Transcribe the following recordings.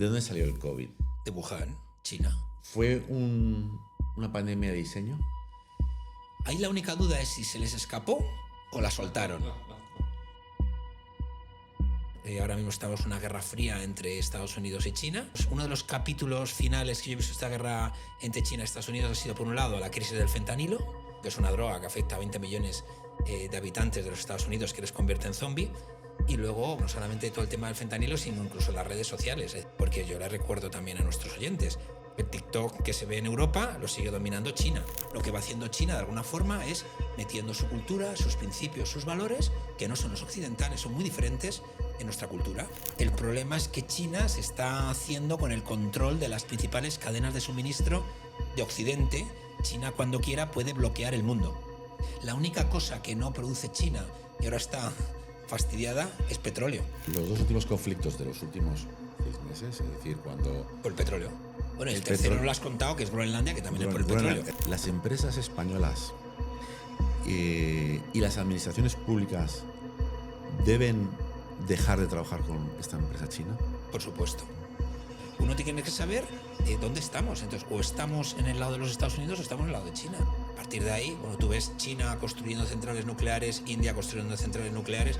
¿De dónde salió el COVID? De Wuhan, China. ¿Fue una pandemia de diseño? Ahí la única duda es si se les escapó o la soltaron. Ahora mismo estamos en una guerra fría entre Estados Unidos y China. Uno de los capítulos finales que yo he visto de esta guerra entre China y Estados Unidos ha sido, por un lado, la crisis del fentanilo, que es una droga que afecta a 20 millones de habitantes de los Estados Unidos, que les convierte en zombie. Y luego, no solamente todo el tema del fentanilo, sino incluso las redes sociales. Porque yo le recuerdo también a nuestros oyentes, el TikTok que se ve en Europa lo sigue dominando China. Lo que va haciendo China de alguna forma es metiendo su cultura, sus principios, sus valores, que no son los occidentales, son muy diferentes en nuestra cultura. El problema es que China se está haciendo con el control de las principales cadenas de suministro de Occidente. China, cuando quiera, puede bloquear el mundo. La única cosa que no produce China, y ahora está fastidiada, es petróleo. Los dos últimos conflictos de los últimos 6 meses, es decir, cuando... Por el petróleo. Bueno, el tercero no lo has contado, que es Groenlandia, que también es por el petróleo. Las empresas españolas y las administraciones públicas deben dejar de trabajar con esta empresa china. Por supuesto. Uno tiene que saber dónde estamos. Entonces, o estamos en el lado de los Estados Unidos o estamos en el lado de China. A partir de ahí, bueno, tú ves China construyendo centrales nucleares, India construyendo centrales nucleares,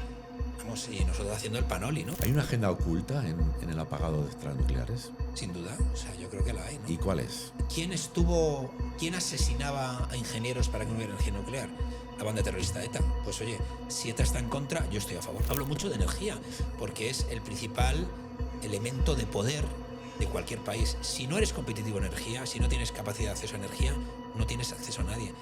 vamos, y nosotros haciendo el panoli, ¿no? ¿Hay una agenda oculta en el apagado de centrales nucleares? Sin duda, o sea, yo creo que la hay, ¿no? ¿Y cuál es? ¿Quién asesinaba a ingenieros para que no hubiera energía nuclear? La banda terrorista ETA. Pues oye, si ETA está en contra, yo estoy a favor. Hablo mucho de energía, porque es el principal elemento de poder de cualquier país. Si no eres competitivo en energía, si no tienes capacidad de acceso a energía, no tienes acceso a nadie.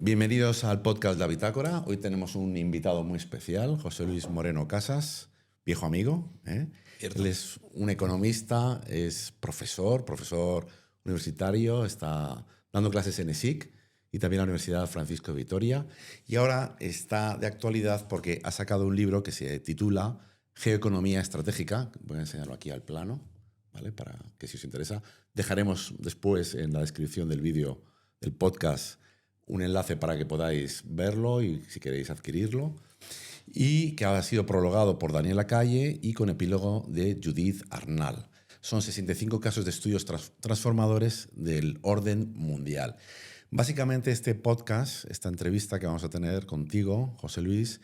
Bienvenidos al podcast La Bitácora. Hoy tenemos un invitado muy especial, José Luis Moreno Casas, viejo amigo. Él es un economista, es profesor universitario, está dando clases en ESIC y también en la Universidad Francisco de Vitoria. Y ahora está de actualidad porque ha sacado un libro que se titula Geoeconomía Estratégica. Voy a enseñarlo aquí al plano, ¿vale? Para que si os interesa. Dejaremos después en la descripción del vídeo del podcast un enlace para que podáis verlo y si queréis adquirirlo. Y que ha sido prologado por Daniel Lacalle y con epílogo de Judith Arnal. Son 65 casos de estudios transformadores del orden mundial. Básicamente este podcast, esta entrevista que vamos a tener contigo, José Luis,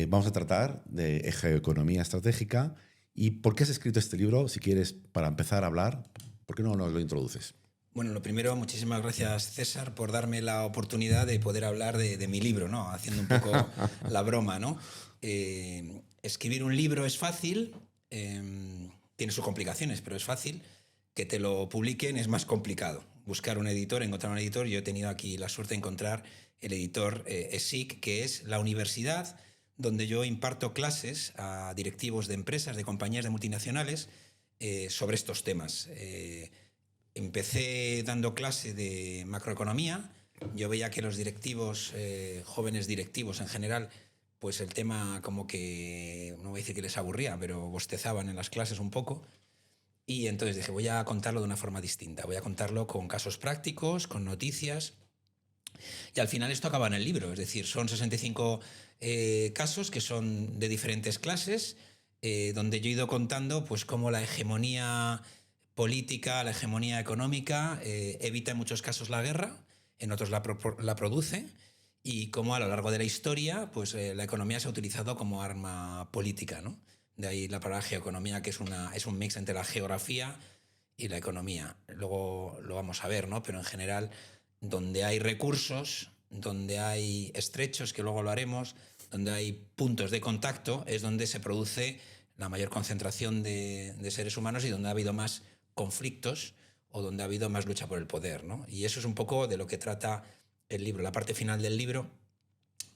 vamos a tratar de geoeconomía estratégica. ¿Y por qué has escrito este libro? Si quieres, para empezar a hablar, ¿por qué no nos lo introduces? Bueno, lo primero, muchísimas gracias, César, por darme la oportunidad de poder hablar de mi libro, ¿no? Haciendo un poco la broma, ¿no? Escribir un libro es fácil, tiene sus complicaciones, pero es fácil. Que te lo publiquen es más complicado. Buscar un editor, encontrar un editor. Yo he tenido aquí la suerte de encontrar el editor ESIC, que es la universidad donde yo imparto clases a directivos de empresas, de compañías, de multinacionales, sobre estos temas. Empecé dando clase de macroeconomía. Yo veía que los directivos, jóvenes directivos en general, pues el tema como que, no voy a decir que les aburría, pero bostezaban en las clases un poco. Y entonces dije, voy a contarlo de una forma distinta. Voy a contarlo con casos prácticos, con noticias. Y al final esto acaba en el libro. Es decir, son 65 casos que son de diferentes clases, donde yo he ido contando pues cómo la hegemonía política, la hegemonía económica evita en muchos casos la guerra, en otros la produce, y cómo a lo largo de la historia pues, la economía se ha utilizado como arma política, ¿no? De ahí la palabra geoeconomía, que es un mix entre la geografía y la economía. Luego lo vamos a ver, ¿no? Pero en general, donde hay recursos, donde hay estrechos, que luego lo haremos, donde hay puntos de contacto, es donde se produce la mayor concentración de seres humanos y donde ha habido más conflictos o donde ha habido más lucha por el poder, ¿no? Y eso es un poco de lo que trata el libro. La parte final del libro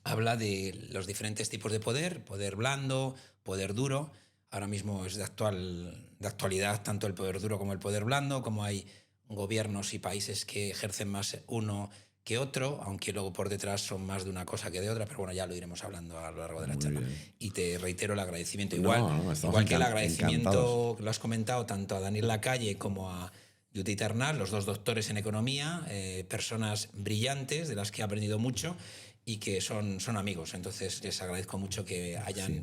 habla de los diferentes tipos de poder, poder blando, poder duro. Ahora mismo es de actualidad tanto el poder duro como el poder blando, como hay gobiernos y países que ejercen más uno que otro, aunque luego por detrás son más de una cosa que de otra, pero bueno, ya lo iremos hablando a lo largo de la charla. Y te reitero el agradecimiento. Igual que el agradecimiento, lo has comentado tanto a Daniel Lacalle como a Judith Arnal, los dos doctores en economía, personas brillantes de las que he aprendido mucho y que son amigos. Entonces les agradezco mucho que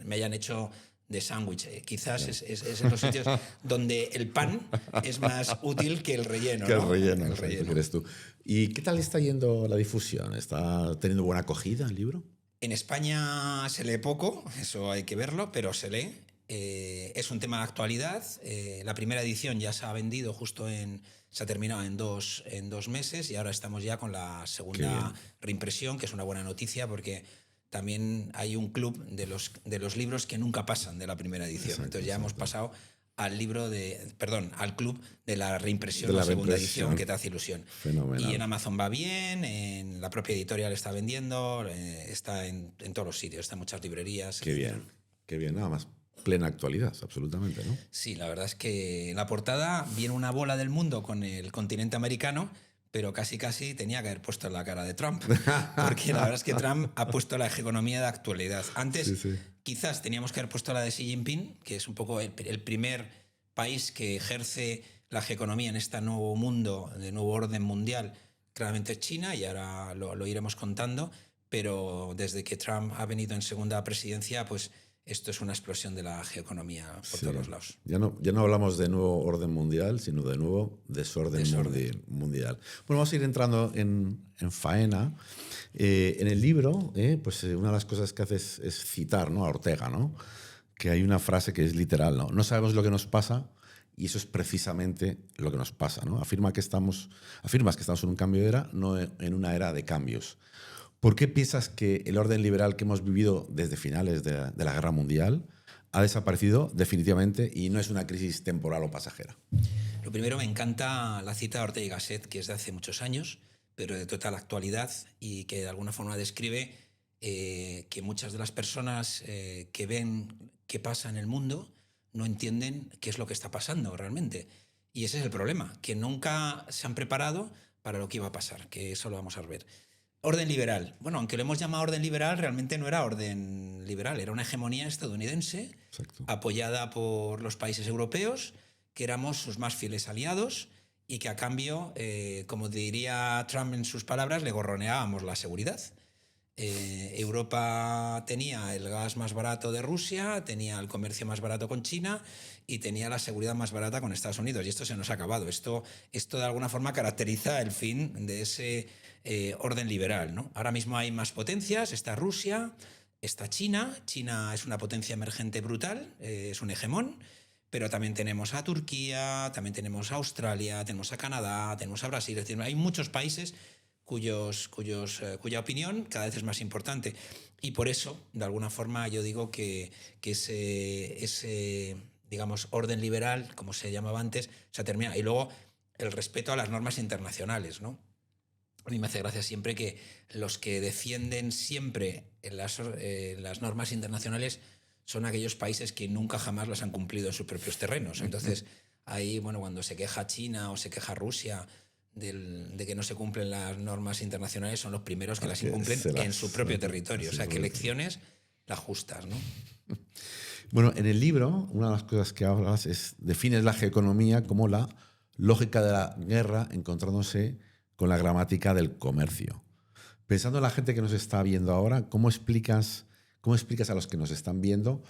me hayan hecho de sándwich. Quizás es en los sitios donde el pan es más útil que el relleno. Que el ¿no? relleno, el relleno. Eres tú. ¿Y qué tal está yendo la difusión? ¿Está teniendo buena acogida el libro? En España se lee poco, eso hay que verlo, pero se lee. Es un tema de actualidad. La primera edición ya se ha vendido se ha terminado en dos meses y ahora estamos ya con la segunda reimpresión, que es una buena noticia porque también hay un club de los libros que nunca pasan de la primera edición. Exacto, Entonces ya hemos pasado al club de la reimpresión, de la segunda edición, que te hace ilusión. Fenomenal. Y en Amazon va bien, en la propia editorial está vendiendo, está en todos los sitios, está en muchas librerías. Qué bien, nada más. Plena actualidad, absolutamente, ¿no? Sí, la verdad es que en la portada viene una bola del mundo con el continente americano, pero casi tenía que haber puesto la cara de Trump, porque la verdad es que Trump ha puesto la economía de actualidad. Antes quizás teníamos que haber puesto la de Xi Jinping, que es un poco el primer país que ejerce la economía en este nuevo mundo, de nuevo orden mundial. Claramente es China, y ahora lo iremos contando, pero desde que Trump ha venido en segunda presidencia, pues esto es una explosión de la geoeconomía por todos los lados. Ya no hablamos de nuevo orden mundial, sino de nuevo desorden. Mundial. Bueno, vamos a ir entrando en faena. En el libro, pues una de las cosas que haces es citar, ¿no?, a Ortega, ¿no? Que hay una frase que es literal, ¿no? No sabemos lo que nos pasa y eso es precisamente lo que nos pasa, ¿no? Afirmas que estamos en un cambio de era, no en una era de cambios. ¿Por qué piensas que el orden liberal que hemos vivido desde finales de la Guerra Mundial ha desaparecido definitivamente y no es una crisis temporal o pasajera? Lo primero, me encanta la cita de Ortega y Gasset, que es de hace muchos años, pero de total actualidad, y que de alguna forma describe que muchas de las personas que ven qué pasa en el mundo no entienden qué es lo que está pasando realmente. Y ese es el problema, que nunca se han preparado para lo que iba a pasar, que eso lo vamos a ver. Orden liberal. Bueno, aunque lo hemos llamado orden liberal, realmente no era orden liberal, era una hegemonía estadounidense. Exacto. Apoyada por los países europeos, que éramos sus más fieles aliados y que a cambio, como diría Trump en sus palabras, le gorroneábamos la seguridad. Europa tenía el gas más barato de Rusia, tenía el comercio más barato con China y tenía la seguridad más barata con Estados Unidos. Y esto se nos ha acabado. Esto de alguna forma caracteriza el fin de ese orden liberal, ¿no? Ahora mismo hay más potencias. Está Rusia, está China. China es una potencia emergente brutal, es un hegemón. Pero también tenemos a Turquía, también tenemos a Australia, tenemos a Canadá, tenemos a Brasil. Es decir, hay muchos países cuya opinión cada vez es más importante. Y por eso, de alguna forma, yo digo que ese digamos, orden liberal, como se llamaba antes, se ha terminado. Y luego el respeto a las normas internacionales, ¿no? A mí me hace gracia siempre que los que defienden siempre las normas internacionales son aquellos países que nunca jamás las han cumplido en sus propios terrenos. Entonces, ahí, bueno, cuando se queja China o se queja Rusia de que no se cumplen las normas internacionales, son los primeros que las incumplen en su propio territorio. O sea, que lecciones las justas, ¿no? Bueno, en el libro, una de las cosas que hablas defines la geoeconomía como la lógica de la guerra encontrándose con la gramática del comercio. Pensando en la gente que nos está viendo ahora, ¿cómo explicas a los que nos están viendo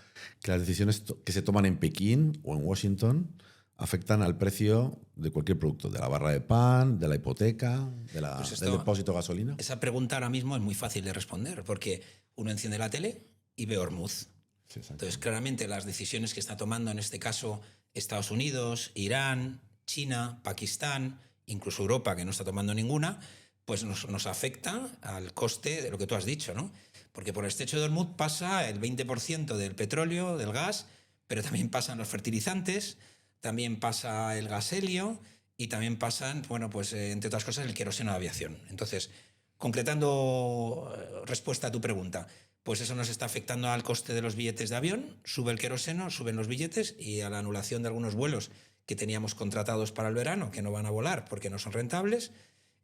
que las decisiones que se toman en Pekín o en Washington afectan al precio de cualquier producto, de la barra de pan, de la hipoteca, del depósito de gasolina? Esa pregunta ahora mismo es muy fácil de responder porque uno enciende la tele y ve Hormuz. Sí, entonces, claramente las decisiones que está tomando en este caso Estados Unidos, Irán, China, Pakistán, incluso Europa, que no está tomando ninguna, pues nos afecta al coste de lo que tú has dicho, ¿no? Porque por el estrecho de Hormuz pasa el 20% del petróleo, del gas, pero también pasan los fertilizantes, también pasa el gas helio y también pasan, bueno, pues entre otras cosas, el queroseno de aviación. Entonces, concretando respuesta a tu pregunta, pues eso nos está afectando al coste de los billetes de avión, sube el queroseno, suben los billetes y a la anulación de algunos vuelos que teníamos contratados para el verano, que no van a volar porque no son rentables.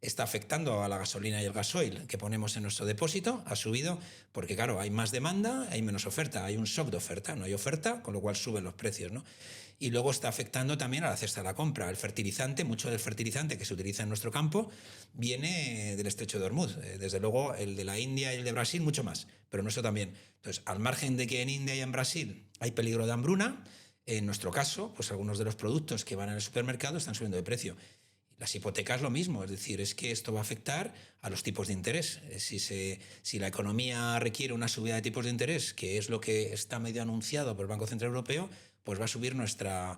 está afectando a la gasolina y el gasoil que ponemos en nuestro depósito. Ha subido porque, claro, hay más demanda, hay menos oferta, hay un shock de oferta, no hay oferta, con lo cual suben los precios, ¿no? Y luego está afectando también a la cesta de la compra. El fertilizante, mucho del fertilizante que se utiliza en nuestro campo viene del estrecho de Hormuz. Desde luego el de la India y el de Brasil mucho más, pero nuestro también. Entonces, al margen de que en India y en Brasil hay peligro de hambruna, en nuestro caso, pues algunos de los productos que van en el supermercado están subiendo de precio. Las hipotecas lo mismo, es decir, es que esto va a afectar a los tipos de interés. Si la economía requiere una subida de tipos de interés, que es lo que está medio anunciado por el Banco Central Europeo, pues va a subir nuestra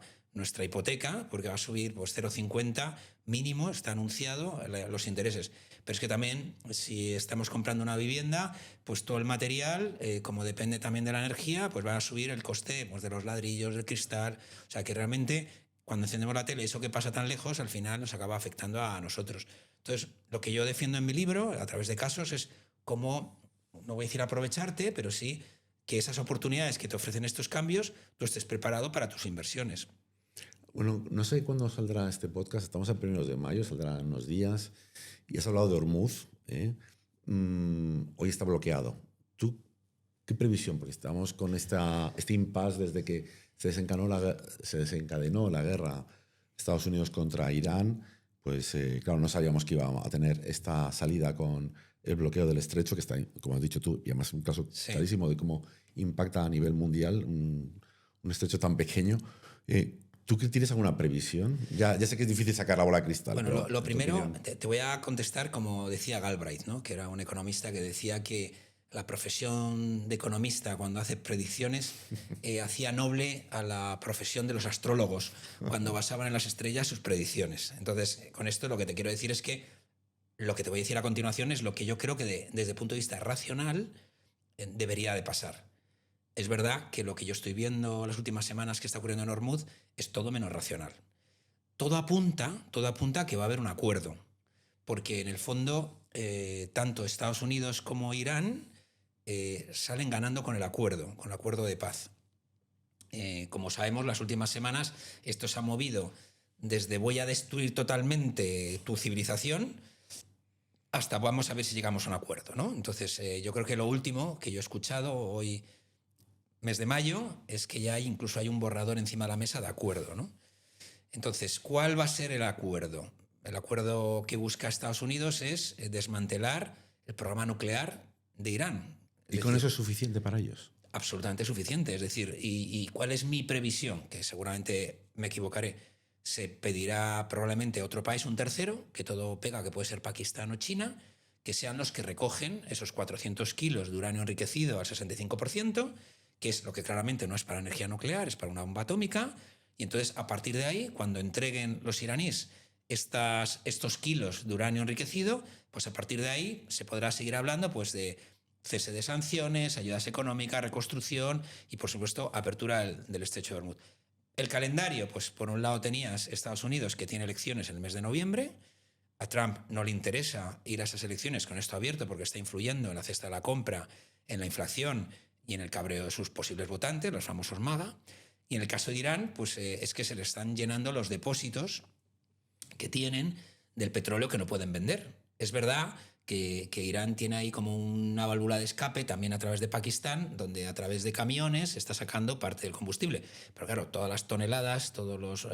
hipoteca, porque va a subir pues 0,50 mínimo, está anunciado los intereses. Pero es que también, si estamos comprando una vivienda, pues todo el material, como depende también de la energía, pues va a subir el coste pues, de los ladrillos, del cristal. O sea que realmente, cuando encendemos la tele, eso que pasa tan lejos, al final nos acaba afectando a nosotros. Entonces, lo que yo defiendo en mi libro, a través de casos, es cómo, no voy a decir aprovecharte, pero sí que esas oportunidades que te ofrecen estos cambios, tú estés preparado para tus inversiones. Bueno, no sé cuándo saldrá este podcast, estamos a primeros de mayo, saldrá en unos días, y has hablado de Hormuz, ¿eh? Hoy está bloqueado. ¿Tú qué previsión? Porque estamos con este impasse desde que se desencadenó la guerra Estados Unidos contra Irán, pues claro, no sabíamos que iba a tener esta salida con el bloqueo del estrecho, que está, como has dicho tú, y además un caso clarísimo de cómo impacta a nivel mundial un estrecho tan pequeño. ¿Tú tienes alguna previsión? Ya sé que es difícil sacar la bola de cristal. Bueno, pero lo primero, te voy a contestar como decía Galbraith, ¿no? Que era un economista que decía que la profesión de economista, cuando hace predicciones, hacía noble a la profesión de los astrólogos, cuando basaban en las estrellas sus predicciones. Entonces, con esto lo que te quiero decir es que lo que te voy a decir a continuación es lo que yo creo que desde el punto de vista racional debería de pasar. Es verdad que lo que yo estoy viendo las últimas semanas que está ocurriendo en Hormuz es todo menos racional. Todo apunta a que va a haber un acuerdo, porque en el fondo tanto Estados Unidos como Irán salen ganando con el acuerdo de paz. Como sabemos, las últimas semanas esto se ha movido desde voy a destruir totalmente tu civilización hasta vamos a ver si llegamos a un acuerdo, ¿no? Entonces, yo creo que lo último que yo he escuchado hoy, mes de mayo, es que ya incluso hay un borrador encima de la mesa de acuerdo, ¿no? Entonces, ¿cuál va a ser el acuerdo? El acuerdo que busca Estados Unidos es desmantelar el programa nuclear de Irán. ¿Y con eso es suficiente para ellos? Absolutamente suficiente. Es decir, ¿y cuál es mi previsión? Que seguramente me equivocaré. Se pedirá probablemente a otro país, un tercero, que todo pega, que puede ser Pakistán o China, que sean los que recogen esos 400 kilos de uranio enriquecido al 65%, que es lo que claramente no es para energía nuclear, es para una bomba atómica. Y entonces, a partir de ahí, cuando entreguen los iraníes estos kilos de uranio enriquecido, pues a partir de ahí se podrá seguir hablando pues, de cese de sanciones, ayudas económicas, reconstrucción y, por supuesto, apertura del estrecho de Hormuz. El calendario, pues por un lado tenías Estados Unidos, que tiene elecciones en el mes de noviembre. A Trump no le interesa ir a esas elecciones con esto abierto porque está influyendo en la cesta de la compra, en la inflación y en el cabreo de sus posibles votantes, los famosos MAGA. Y en el caso de Irán, pues es que se le están llenando los depósitos que tienen del petróleo que no pueden vender. Es verdad que Irán tiene ahí como una válvula de escape también a través de Pakistán, donde a través de camiones está sacando parte del combustible. Pero claro, todas las toneladas, todos los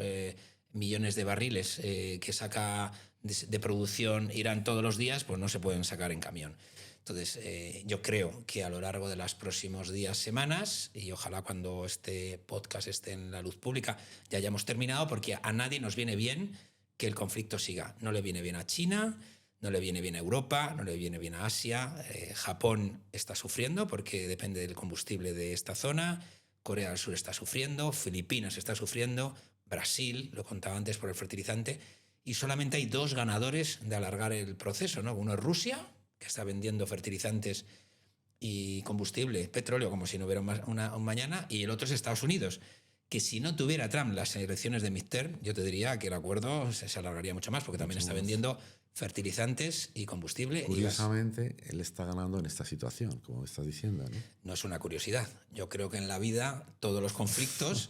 millones de barriles que saca de producción Irán todos los días, pues no se pueden sacar en camión. Entonces, yo creo que a lo largo de los próximos días, semanas, y ojalá cuando este podcast esté en la luz pública ya hayamos terminado, porque a nadie nos viene bien que el conflicto siga. No le viene bien a China, no le viene bien a Europa, no le viene bien a Asia. Japón está sufriendo porque depende del combustible de esta zona. Corea del Sur está sufriendo, Filipinas está sufriendo, Brasil, lo contaba antes por el fertilizante. Y solamente hay dos ganadores de alargar el proceso, ¿no? Uno es Rusia, que está vendiendo fertilizantes y combustible, petróleo, como si no hubiera un mañana, y el otro es Estados Unidos, que si no tuviera Trump las elecciones de midterm, yo te diría que el acuerdo se alargaría mucho más, porque también está vendiendo fertilizantes y combustible. Curiosamente, él está ganando en esta situación, como estás diciendo, ¿no? No es una curiosidad. Yo creo que en la vida todos los conflictos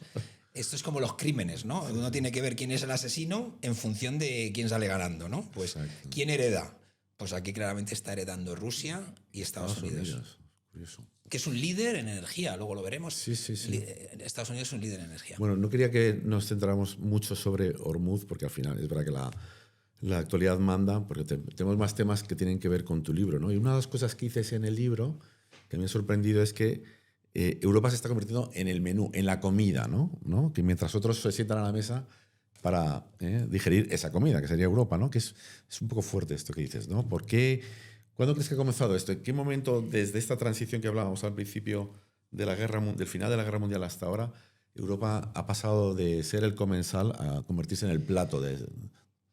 Esto es como los crímenes, ¿no? Uno tiene que ver quién es el asesino en función de quién sale ganando, ¿no? Pues, Exacto. ¿quién hereda? Pues aquí claramente está heredando Rusia y Estados Unidos. Curioso. Que es un líder en energía, luego lo veremos. Sí. Estados Unidos es un líder en energía. Bueno, no quería que nos centráramos mucho sobre Hormuz, porque al final es verdad que la actualidad manda, porque tenemos más temas que tienen que ver con tu libro, ¿no? Y una de las cosas que dices en el libro que me ha sorprendido es que Europa se está convirtiendo en el menú, en la comida, ¿no? Que mientras otros se sientan a la mesa para digerir esa comida, que sería Europa, ¿no? Que es un poco fuerte esto que dices, ¿no? ¿Por qué? ¿Cuándo crees que ha comenzado esto? ¿En qué momento, desde esta transición que hablábamos al principio del final de la Guerra Mundial hasta ahora, Europa ha pasado de ser el comensal a convertirse en el plato de...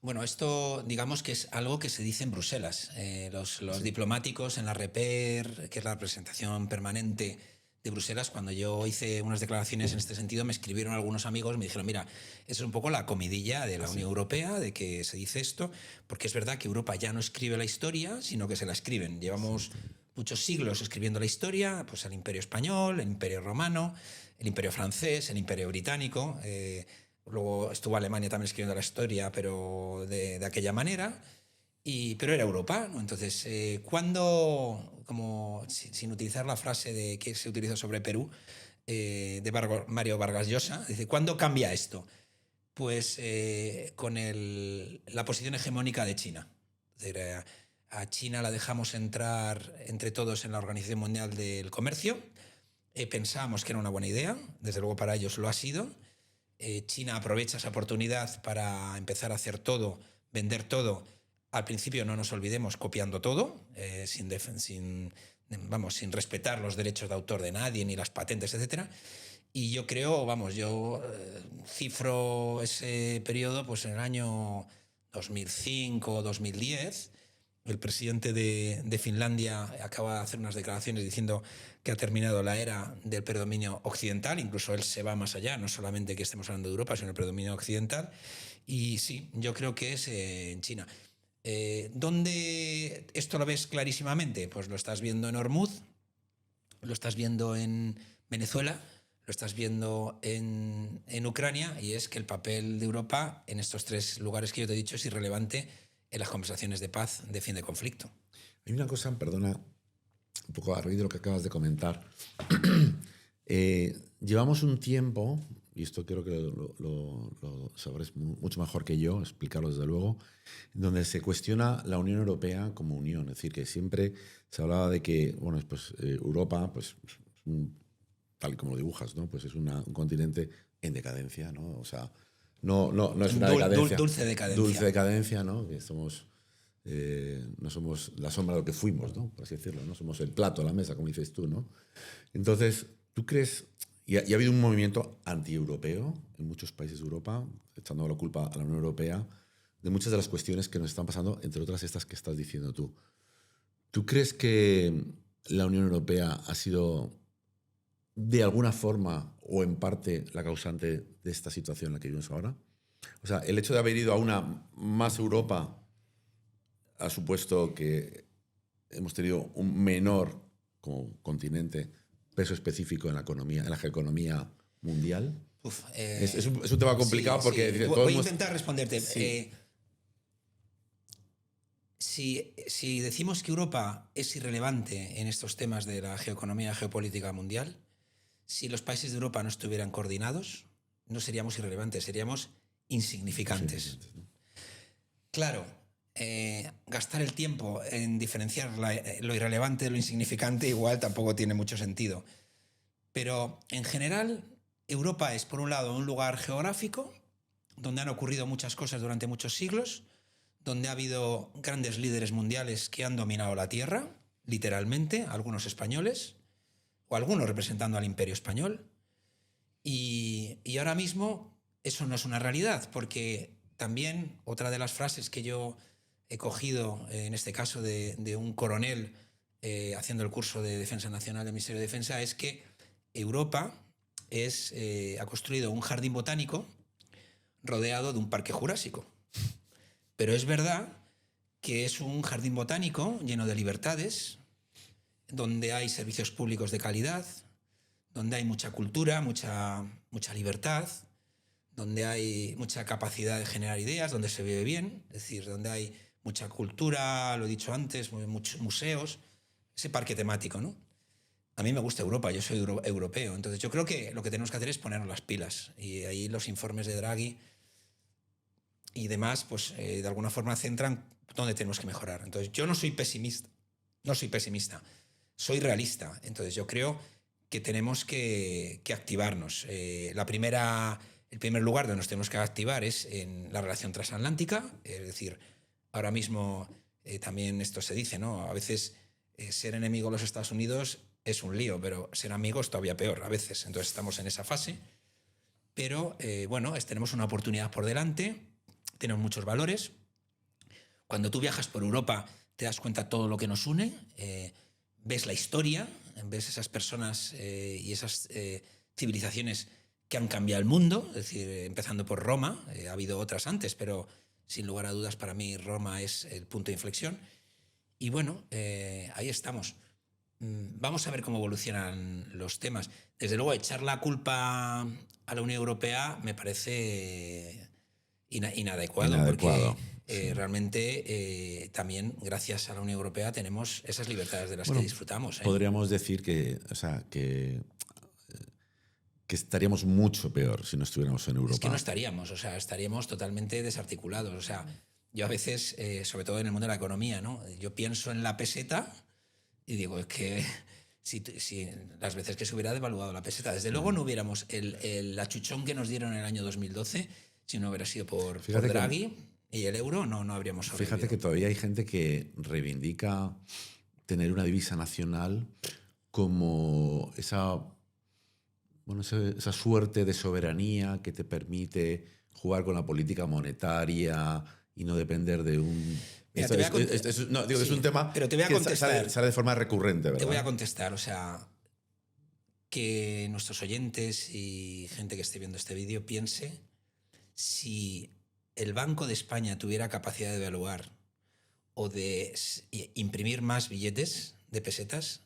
Bueno, esto digamos que es algo que se dice en Bruselas. Los diplomáticos en la REPER, que es la representación permanente de Bruselas, cuando yo hice unas declaraciones en este sentido, me escribieron algunos amigos y me dijeron, mira, eso es un poco la comidilla de la Unión Europea, de que se dice esto, porque es verdad que Europa ya no escribe la historia, sino que se la escriben. Llevamos muchos siglos escribiendo la historia, pues el Imperio Español, el Imperio Romano, el Imperio Francés, el Imperio Británico. Luego estuvo Alemania también escribiendo la historia, pero de aquella manera. Pero era Europa, ¿no? Entonces, cuando, como sin utilizar la frase que se utilizó sobre Perú, de Mario Vargas Llosa, dice, ¿cuándo cambia esto? Pues con la posición hegemónica de China. Es decir, a China la dejamos entrar entre todos en la Organización Mundial del Comercio. Pensábamos que era una buena idea, desde luego para ellos lo ha sido. China aprovecha esa oportunidad para empezar a hacer todo, vender todo. Al principio, no nos olvidemos, copiando todo, sin respetar los derechos de autor de nadie, ni las patentes, etc. Y yo creo, yo cifro ese periodo pues en el año 2005 o 2010. El presidente de Finlandia acaba de hacer unas declaraciones diciendo que ha terminado la era del predominio occidental. Incluso él se va más allá, no solamente que estemos hablando de Europa, sino el predominio occidental. Y sí, yo creo que es en China. ¿Dónde esto lo ves clarísimamente? Pues lo estás viendo en Hormuz, lo estás viendo en Venezuela, lo estás viendo en Ucrania, y es que el papel de Europa en estos tres lugares que yo te he dicho es irrelevante en las conversaciones de paz de fin de conflicto. Hay una cosa, perdona, un poco a raíz de lo que acabas de comentar. Llevamos un tiempo, y esto creo que lo sabrás mucho mejor que yo, explicarlo desde luego, donde se cuestiona la Unión Europea como unión. Es decir, que siempre se hablaba de que Europa, pues, tal y como lo dibujas, ¿no? Pues es un continente en decadencia, ¿no? O sea, no es una decadencia. Dulce decadencia. Dulce decadencia, ¿no? Que no somos la sombra de lo que fuimos, ¿no? Por así decirlo, ¿no? Somos el plato, la mesa, como dices tú, ¿no? Entonces, ¿tú crees? Y ha habido un movimiento anti-europeo en muchos países de Europa, echando la culpa a la Unión Europea, de muchas de las cuestiones que nos están pasando, entre otras estas que estás diciendo tú. ¿Tú crees que la Unión Europea ha sido, de alguna forma o en parte, la causante de esta situación en la que vivimos ahora? O sea, el hecho de haber ido a una más Europa ha supuesto que hemos tenido un menor, como continente, peso específico en la economía, en la geoeconomía mundial. Es un tema complicado, sí, porque... sí. Voy a intentar responderte. Sí. Si decimos que Europa es irrelevante en estos temas de la geoeconomía y geopolítica mundial, si los países de Europa no estuvieran coordinados, no seríamos irrelevantes, seríamos insignificantes. Claro, gastar el tiempo en diferenciar lo irrelevante de lo insignificante igual tampoco tiene mucho sentido. Pero en general, Europa es, por un lado, un lugar geográfico donde han ocurrido muchas cosas durante muchos siglos, donde ha habido grandes líderes mundiales que han dominado la Tierra, literalmente, algunos españoles, o algunos representando al Imperio Español. Y ahora mismo eso no es una realidad, porque también otra de las frases que yo he cogido, en este caso de un coronel haciendo el curso de Defensa Nacional del Ministerio de Defensa, es que Europa ha construido un jardín botánico rodeado de un parque jurásico. Pero es verdad que es un jardín botánico lleno de libertades, donde hay servicios públicos de calidad, donde hay mucha cultura, mucha libertad, donde hay mucha capacidad de generar ideas, donde se vive bien, es decir, donde hay mucha cultura, lo he dicho antes, muchos museos, ese parque temático, ¿no? A mí me gusta Europa, yo soy europeo, entonces yo creo que lo que tenemos que hacer es ponernos las pilas, y ahí los informes de Draghi y demás, pues de alguna forma centran dónde tenemos que mejorar. Entonces yo no soy pesimista, soy realista, entonces yo creo que tenemos que activarnos. El primer lugar donde nos tenemos que activar es en la relación transatlántica, es decir, ahora mismo también esto se dice, ¿no? A veces ser enemigo de los Estados Unidos es un lío, pero ser amigo es todavía peor a veces. Entonces estamos en esa fase. Pero bueno, tenemos una oportunidad por delante, tenemos muchos valores. Cuando tú viajas por Europa te das cuenta de todo lo que nos une, ves la historia, ves esas personas y esas civilizaciones que han cambiado el mundo, es decir, empezando por Roma, ha habido otras antes, pero sin lugar a dudas para mí Roma es el punto de inflexión. Y bueno, ahí estamos. Vamos a ver cómo evolucionan los temas. Desde luego, echar la culpa a la Unión Europea me parece inadecuado, porque sí. realmente también gracias a la Unión Europea tenemos esas libertades de las que disfrutamos. Podríamos decir que estaríamos mucho peor si no estuviéramos en Europa. Es que no estaríamos, estaríamos totalmente desarticulados. Yo a veces, sobre todo en el mundo de la economía, ¿no? Yo pienso en la peseta y digo, es que si las veces que se hubiera devaluado la peseta, desde luego no hubiéramos el achuchón que nos dieron en el año 2012, si no hubiera sido por Draghi y el euro, no habríamos sobrevivido. Fíjate que todavía hay gente que reivindica tener una divisa nacional como esa suerte de soberanía que te permite jugar con la política monetaria y no depender de un... Mira, es un tema pero te voy a contestar. Que sale de forma recurrente, ¿verdad? Te voy a contestar, que nuestros oyentes y gente que esté viendo este vídeo piense si el Banco de España tuviera capacidad de devaluar o de imprimir más billetes de pesetas,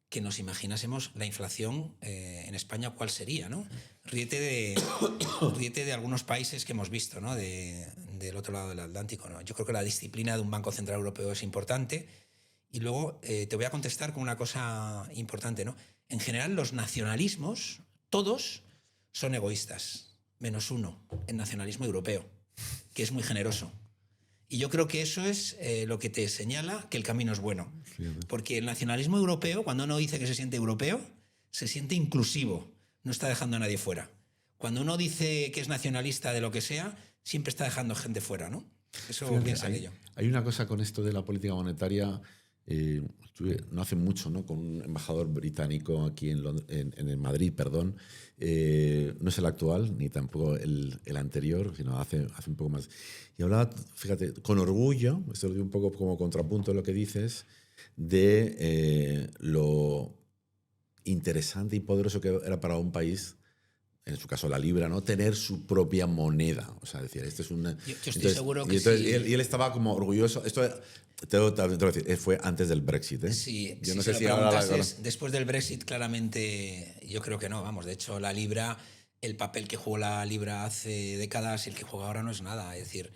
que nos imaginásemos la inflación en España, ¿cuál sería, no? Ríete de algunos países que hemos visto, ¿no? Del otro lado del Atlántico, ¿no? Yo creo que la disciplina de un Banco Central Europeo es importante. Y luego te voy a contestar con una cosa importante, ¿no? En general, los nacionalismos, todos, son egoístas, menos uno, el nacionalismo europeo, que es muy generoso. Y yo creo que eso es lo que te señala que el camino es bueno. Porque el nacionalismo europeo, cuando uno dice que se siente europeo, se siente inclusivo, no está dejando a nadie fuera. Cuando uno dice que es nacionalista de lo que sea, siempre está dejando gente fuera, ¿no? Eso piensa yo. Hay una cosa con esto de la política monetaria. Estuve no hace mucho, ¿no?, con un embajador británico aquí en Madrid, perdón. No es el actual, ni tampoco el anterior, sino hace un poco más. Y hablaba, fíjate, con orgullo, esto lo digo un poco como contrapunto a lo que dices, de lo interesante y poderoso que era para un país, en su caso la libra, ¿no?, tener su propia moneda. O sea, decir, este es una... Yo estoy seguro que sí. Y él estaba como orgulloso. Esto te voy a decir, fue antes del Brexit, ¿eh? Sí, yo no sé si ahora después del Brexit, claramente, yo creo que no. Vamos, de hecho, la libra, el papel que jugó la libra hace décadas y el que juega ahora no es nada. Es decir,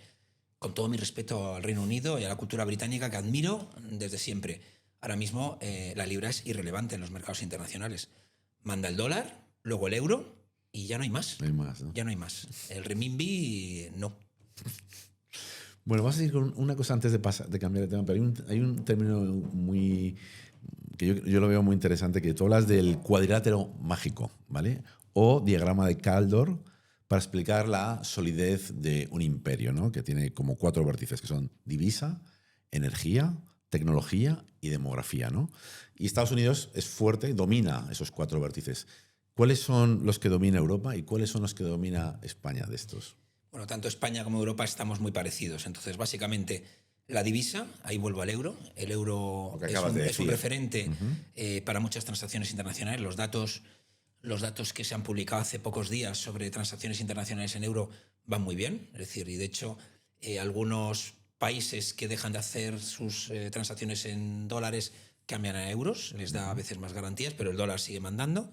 con todo mi respeto al Reino Unido y a la cultura británica, que admiro desde siempre, ahora mismo la libra es irrelevante en los mercados internacionales. Manda el dólar, luego el euro y ya no hay más. No hay más, ¿no? Ya no hay más. El renminbi, no. Bueno, vamos a seguir con una cosa antes de cambiar de tema, pero hay un término muy que yo lo veo muy interesante, que tú hablas del cuadrilátero mágico, ¿vale? O diagrama de Kaldor, para explicar la solidez de un imperio, ¿no?, que tiene como 4 vértices, que son divisa, energía, tecnología y demografía, ¿no? Y Estados Unidos es fuerte, domina esos 4 vértices. ¿Cuáles son los que domina Europa y cuáles son los que domina España de estos? Bueno, tanto España como Europa estamos muy parecidos. Entonces, básicamente, la divisa, ahí vuelvo al euro. El euro es un referente para muchas transacciones internacionales. Los datos que se han publicado hace pocos días sobre transacciones internacionales en euro van muy bien. Es decir, y de hecho, algunos países que dejan de hacer sus transacciones en dólares cambian a euros. Les da a veces más garantías, pero el dólar sigue mandando.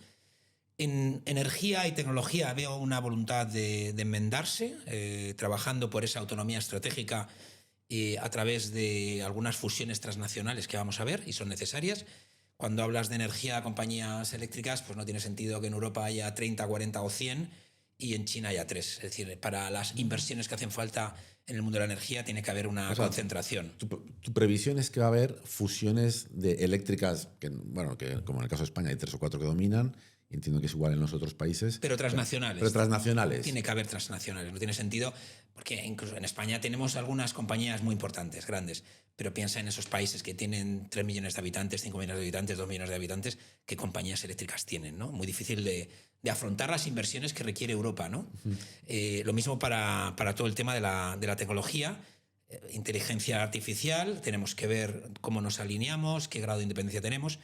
En energía y tecnología veo una voluntad de enmendarse, trabajando por esa autonomía estratégica a través de algunas fusiones transnacionales que vamos a ver y son necesarias. Cuando hablas de energía, compañías eléctricas, pues no tiene sentido que en Europa haya 30, 40 o 100 y en China haya 3. Es decir, para las inversiones que hacen falta en el mundo de la energía tiene que haber una concentración. Tu previsión es que va a haber fusiones de eléctricas, que como en el caso de España hay 3 o 4 que dominan. Entiendo que es igual en los otros países. Pero transnacionales. Pero transnacionales. Tiene que haber transnacionales. No tiene sentido, porque incluso en España tenemos algunas compañías muy importantes, grandes, pero piensa en esos países que tienen 3 millones de habitantes, 5 millones de habitantes, 2 millones de habitantes, ¿qué compañías eléctricas tienen? ¿No? Muy difícil de afrontar las inversiones que requiere Europa, ¿no? Lo mismo para todo el tema de la tecnología. Inteligencia artificial, tenemos que ver cómo nos alineamos, qué grado de independencia tenemos.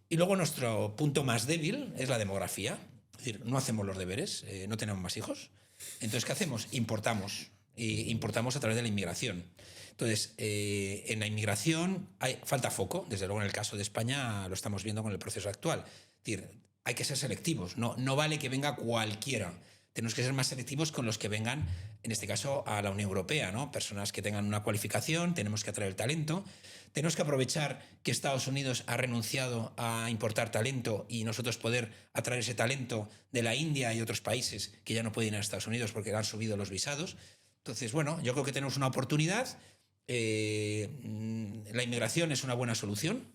Y luego nuestro punto más débil es la demografía. Es decir, no hacemos los deberes, no tenemos más hijos. Entonces, ¿qué hacemos? Importamos. Y importamos a través de la inmigración. Entonces, en la inmigración falta foco. Desde luego, en el caso de España lo estamos viendo con el proceso actual. Es decir, hay que ser selectivos. No vale que venga cualquiera. Tenemos que ser más selectivos con los que vengan, en este caso, a la Unión Europea, ¿no? Personas que tengan una cualificación, tenemos que atraer el talento. Tenemos que aprovechar que Estados Unidos ha renunciado a importar talento y nosotros poder atraer ese talento de la India y otros países que ya no pueden ir a Estados Unidos porque han subido los visados. Entonces, bueno, yo creo que tenemos una oportunidad. La inmigración es una buena solución.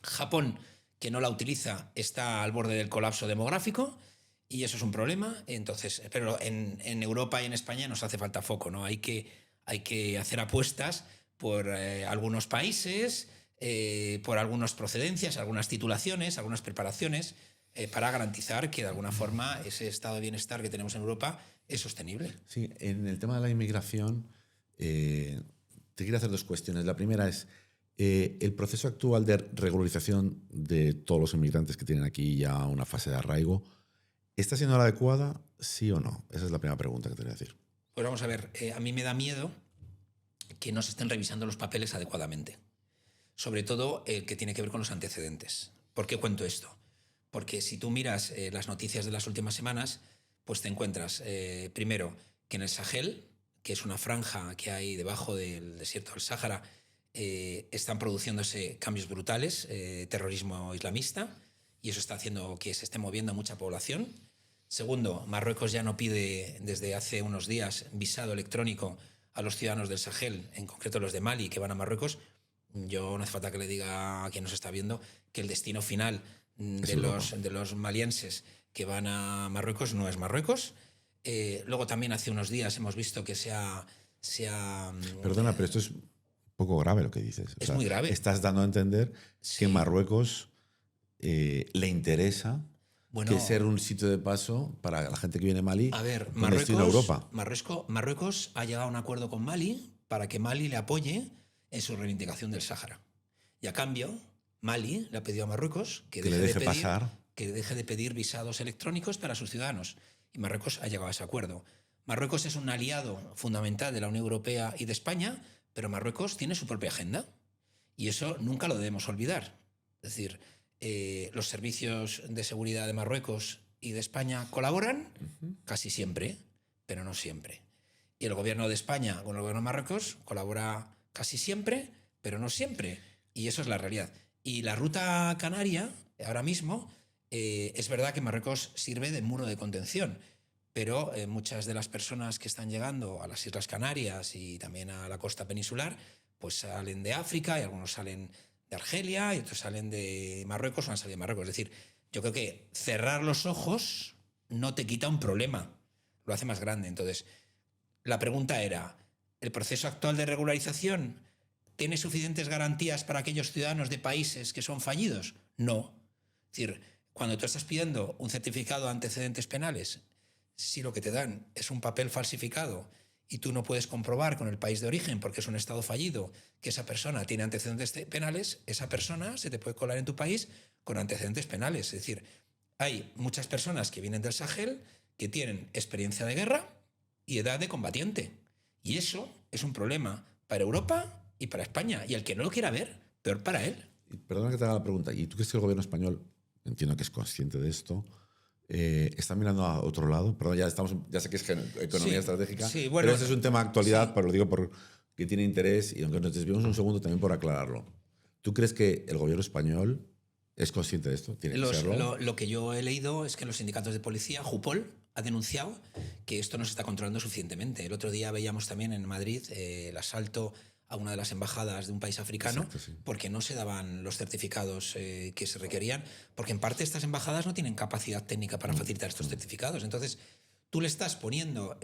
Japón, que no la utiliza, está al borde del colapso demográfico. Y eso es un problema. Entonces, pero en Europa y en España nos hace falta foco, ¿no? Hay que hacer apuestas por algunos países, por algunas procedencias, algunas titulaciones, algunas preparaciones, para garantizar que de alguna forma ese estado de bienestar que tenemos en Europa es sostenible. Sí, en el tema de la inmigración te quiero hacer 2 cuestiones. La primera es el proceso actual de regularización de todos los inmigrantes que tienen aquí ya una fase de arraigo. ¿Está siendo la adecuada, sí o no? Esa es la primera pregunta que te voy a decir. Pues vamos a ver, a mí me da miedo que no se estén revisando los papeles adecuadamente. Sobre todo el que tiene que ver con los antecedentes. ¿Por qué cuento esto? Porque si tú miras las noticias de las últimas semanas, pues te encuentras, primero, que en el Sahel, que es una franja que hay debajo del desierto del Sáhara, están produciéndose cambios brutales, terrorismo islamista, y eso está haciendo que se esté moviendo mucha población. Segundo, Marruecos ya no pide desde hace unos días visado electrónico a los ciudadanos del Sahel, en concreto los de Mali, que van a Marruecos. Yo no hace falta que le diga a quien nos está viendo que el destino final de los malienses que van a Marruecos no es Marruecos. Luego también hace unos días hemos visto que se ha Perdona, pero esto es un poco grave lo que dices. Es muy grave. Estás dando a entender que Marruecos le interesa que ser un sitio de paso para la gente que viene de Mali. A ver, Marruecos ha llegado a un acuerdo con Mali para que Mali le apoye en su reivindicación del Sáhara. Y a cambio, Mali le ha pedido a Marruecos que deje de pedir visados electrónicos para sus ciudadanos. Y Marruecos ha llegado a ese acuerdo. Marruecos es un aliado fundamental de la Unión Europea y de España, pero Marruecos tiene su propia agenda. Y eso nunca lo debemos olvidar. Es decir, los servicios de seguridad de Marruecos y de España colaboran casi siempre, pero no siempre. Y el gobierno de España con el gobierno de Marruecos colabora casi siempre, pero no siempre. Y eso es la realidad. Y la ruta canaria, ahora mismo, es verdad que Marruecos sirve de muro de contención, pero muchas de las personas que están llegando a las Islas Canarias y también a la costa peninsular, pues salen de África y algunos salen de Argelia y otros salen de Marruecos o han salido de Marruecos. Es decir, yo creo que cerrar los ojos no te quita un problema, lo hace más grande. Entonces, la pregunta era, ¿el proceso actual de regularización tiene suficientes garantías para aquellos ciudadanos de países que son fallidos? No. Es decir, cuando tú estás pidiendo un certificado de antecedentes penales, si lo que te dan es un papel falsificado y tú no puedes comprobar con el país de origen, porque es un estado fallido, que esa persona tiene antecedentes penales, esa persona se te puede colar en tu país con antecedentes penales. Es decir, hay muchas personas que vienen del Sahel que tienen experiencia de guerra y edad de combatiente. Y eso es un problema para Europa y para España. Y el que no lo quiera ver, peor para él. Perdona que te haga la pregunta. ¿Y tú crees que el gobierno español, entiendo que es consciente de esto, están mirando a otro lado. Perdón, ya sé que es economía estratégica, sí, bueno, pero este es un tema de actualidad, sí. pero lo digo porque tiene interés y aunque nos desviemos un segundo también por aclararlo. ¿Tú crees que el gobierno español es consciente de esto? Tiene que serlo. Lo que yo he leído es que los sindicatos de policía, Jupol, ha denunciado que esto no se está controlando suficientemente. El otro día veíamos también en Madrid el asalto a una de las embajadas de un país africano. Exacto, sí. Porque no se daban los certificados que se requerían, porque en parte estas embajadas no tienen capacidad técnica para facilitar estos certificados. Entonces, tú le estás poniendo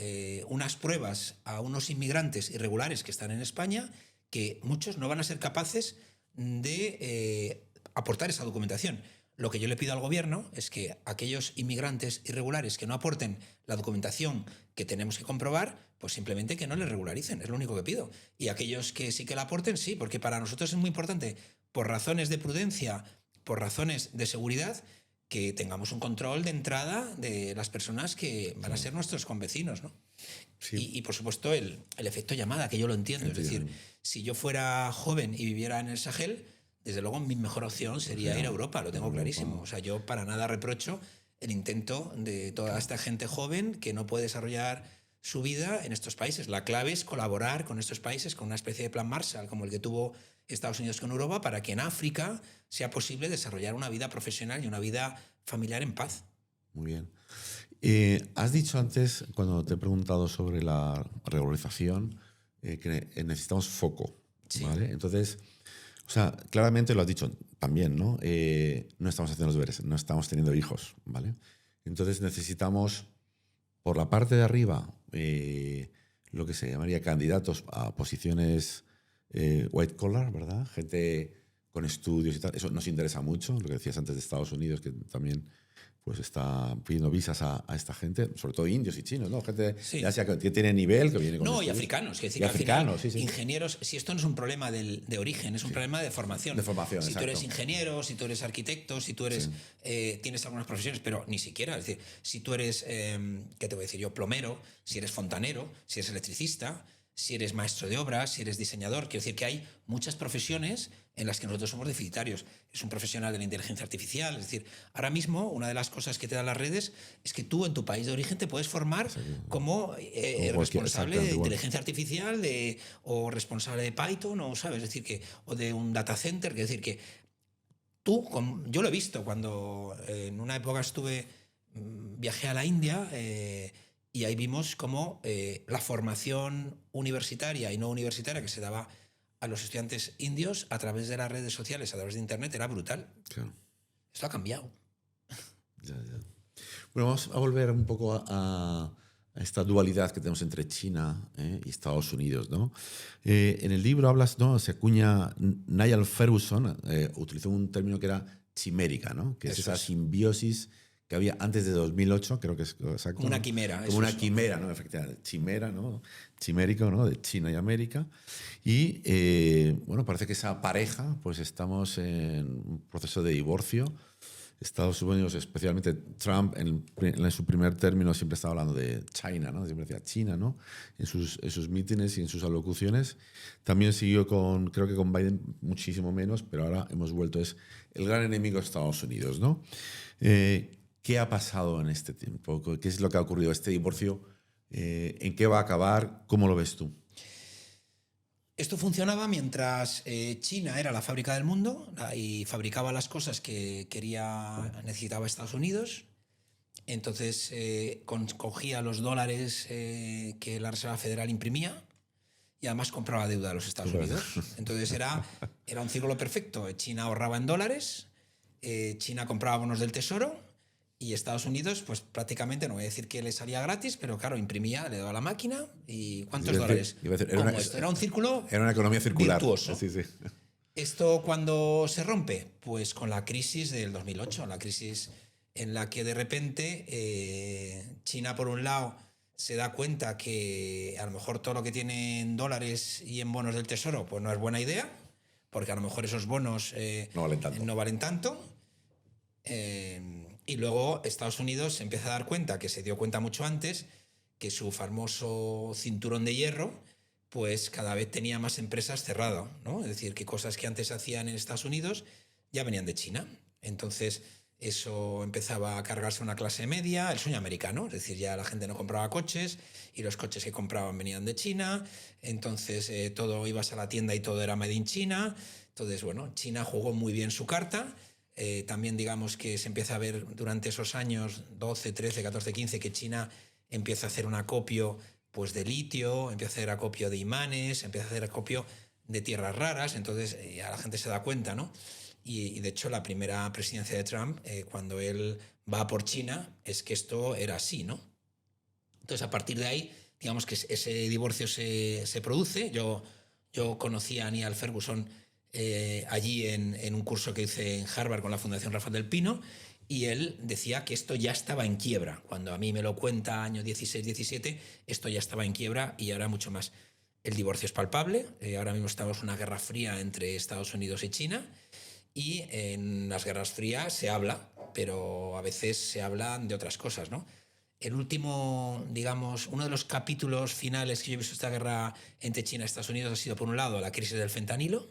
unas pruebas a unos inmigrantes irregulares que están en España que muchos no van a ser capaces de aportar esa documentación. Lo que yo le pido al gobierno es que aquellos inmigrantes irregulares que no aporten la documentación que tenemos que comprobar, pues simplemente que no les regularicen, es lo único que pido. Y aquellos que sí que la aporten, sí, porque para nosotros es muy importante, por razones de prudencia, por razones de seguridad, que tengamos un control de entrada de las personas que van a ser nuestros convecinos, ¿no? Sí. Y por supuesto el efecto llamada, que yo lo entiendo. Es decir, si yo fuera joven y viviera en el Sahel, desde luego mi mejor opción sería ir a Europa, lo tengo clarísimo. O sea, yo para nada reprocho el intento de toda esta gente joven que no puede desarrollar su vida en estos países. La clave es colaborar con estos países con una especie de plan Marshall, como el que tuvo Estados Unidos con Europa, para que en África sea posible desarrollar una vida profesional y una vida familiar en paz. Muy bien. Has dicho antes, cuando te he preguntado sobre la regularización, que necesitamos foco. Sí. ¿Vale? Entonces, o sea, claramente lo has dicho también, ¿no? No estamos haciendo los deberes, no estamos teniendo hijos, ¿vale? Entonces necesitamos, por la parte de arriba, lo que se llamaría candidatos a posiciones white collar, ¿verdad? Gente con estudios y tal. Eso nos interesa mucho, lo que decías antes de Estados Unidos, que también pues está pidiendo visas a esta gente, sobre todo indios y chinos, ¿no? Gente Sí. de Asia que tiene nivel, que viene con No, y estudios. africanos. Que decir, Y que al final, africanos, sí. ingenieros, si esto no es un problema de origen, es un problema de formación. De formación, si exacto. tú eres ingeniero, si tú eres arquitecto, si tú eres tienes algunas profesiones, pero ni siquiera. Es decir, si tú eres, ¿qué te voy a decir yo? Plomero, si eres fontanero, si eres electricista, si eres maestro de obras, si eres diseñador. Quiero decir que hay muchas profesiones en las que nosotros somos deficitarios. Es un profesional de la inteligencia artificial. Es decir, ahora mismo una de las cosas que te dan las redes es que tú en tu país de origen te puedes formar como responsable de inteligencia artificial o responsable de Python, o sabes, es decir, o de un data center. Es decir, que tú, yo lo he visto cuando en una época viajé a la India. Y ahí vimos cómo la formación universitaria y no universitaria que se daba a los estudiantes indios a través de las redes sociales, a través de Internet, era brutal. Claro. Esto ha cambiado. Ya. Bueno, vamos a volver un poco a esta dualidad que tenemos entre China y Estados Unidos, ¿no? En el libro hablas, ¿no? Se acuña, Niall Ferguson utilizó un término que era chimérica, ¿no? Que es esa simbiosis que había antes de 2008, creo que es exacto. Como una quimera. Como una quimera, ¿no? Efectivamente, chimera, ¿no? Chimérico, ¿no? De China y América. Y, bueno, parece que esa pareja, pues estamos en un proceso de divorcio. Estados Unidos, especialmente Trump, en su primer término siempre estaba hablando de China, ¿no? Siempre decía China, ¿no? En sus mítines y en sus alocuciones. También siguió creo que con Biden muchísimo menos, pero ahora hemos vuelto, es el gran enemigo de Estados Unidos, ¿no? ¿Qué ha pasado en este tiempo? ¿Qué es lo que ha ocurrido? ¿Este divorcio en qué va a acabar? ¿Cómo lo ves tú? Esto funcionaba mientras China era la fábrica del mundo y fabricaba las cosas que necesitaba Estados Unidos. Entonces cogía los dólares que la Reserva Federal imprimía y además compraba deuda de los Estados Unidos. Entonces era un círculo perfecto. China ahorraba en dólares, China compraba bonos del Tesoro y Estados Unidos, pues prácticamente, no voy a decir que le salía gratis, pero claro, imprimía, le daba la máquina y ¿cuántos dólares? Era un círculo. Era una economía circular. Virtuoso. Sí. ¿Esto cuándo se rompe? Pues con la crisis del 2008, la crisis en la que de repente China, por un lado, se da cuenta que a lo mejor todo lo que tiene en dólares y en bonos del Tesoro pues no es buena idea, porque a lo mejor esos bonos no valen tanto. Y luego Estados Unidos se empieza a dar cuenta, que se dio cuenta mucho antes, que su famoso cinturón de hierro pues cada vez tenía más empresas cerradas, ¿no? Es decir, que cosas que antes hacían en Estados Unidos ya venían de China. Entonces eso empezaba a cargarse una clase media, el sueño americano, es decir, ya la gente no compraba coches y los coches que compraban venían de China, entonces todo ibas a la tienda y todo era made in China, entonces bueno, China jugó muy bien su carta, también digamos que se empieza a ver durante esos años 12, 13, 14, 15 que China empieza a hacer un acopio pues de litio, empieza a hacer acopio de imanes, empieza a hacer acopio de tierras raras, entonces ya la gente se da cuenta, ¿no? Y de hecho la primera presidencia de Trump, cuando él va por China, es que esto era así, ¿no? Entonces a partir de ahí, digamos que ese divorcio se produce. Yo conocí a Niall Ferguson allí en un curso que hice en Harvard con la Fundación Rafael del Pino, y él decía que esto ya estaba en quiebra. Cuando a mí me lo cuenta, año 16, 17, esto ya estaba en quiebra y ahora mucho más. El divorcio es palpable, ahora mismo estamos en una guerra fría entre Estados Unidos y China, y en las guerras frías se habla, pero a veces se hablan de otras cosas, ¿no? El último, digamos, uno de los capítulos finales que yo he visto de esta guerra entre China y Estados Unidos ha sido, por un lado, la crisis del fentanilo.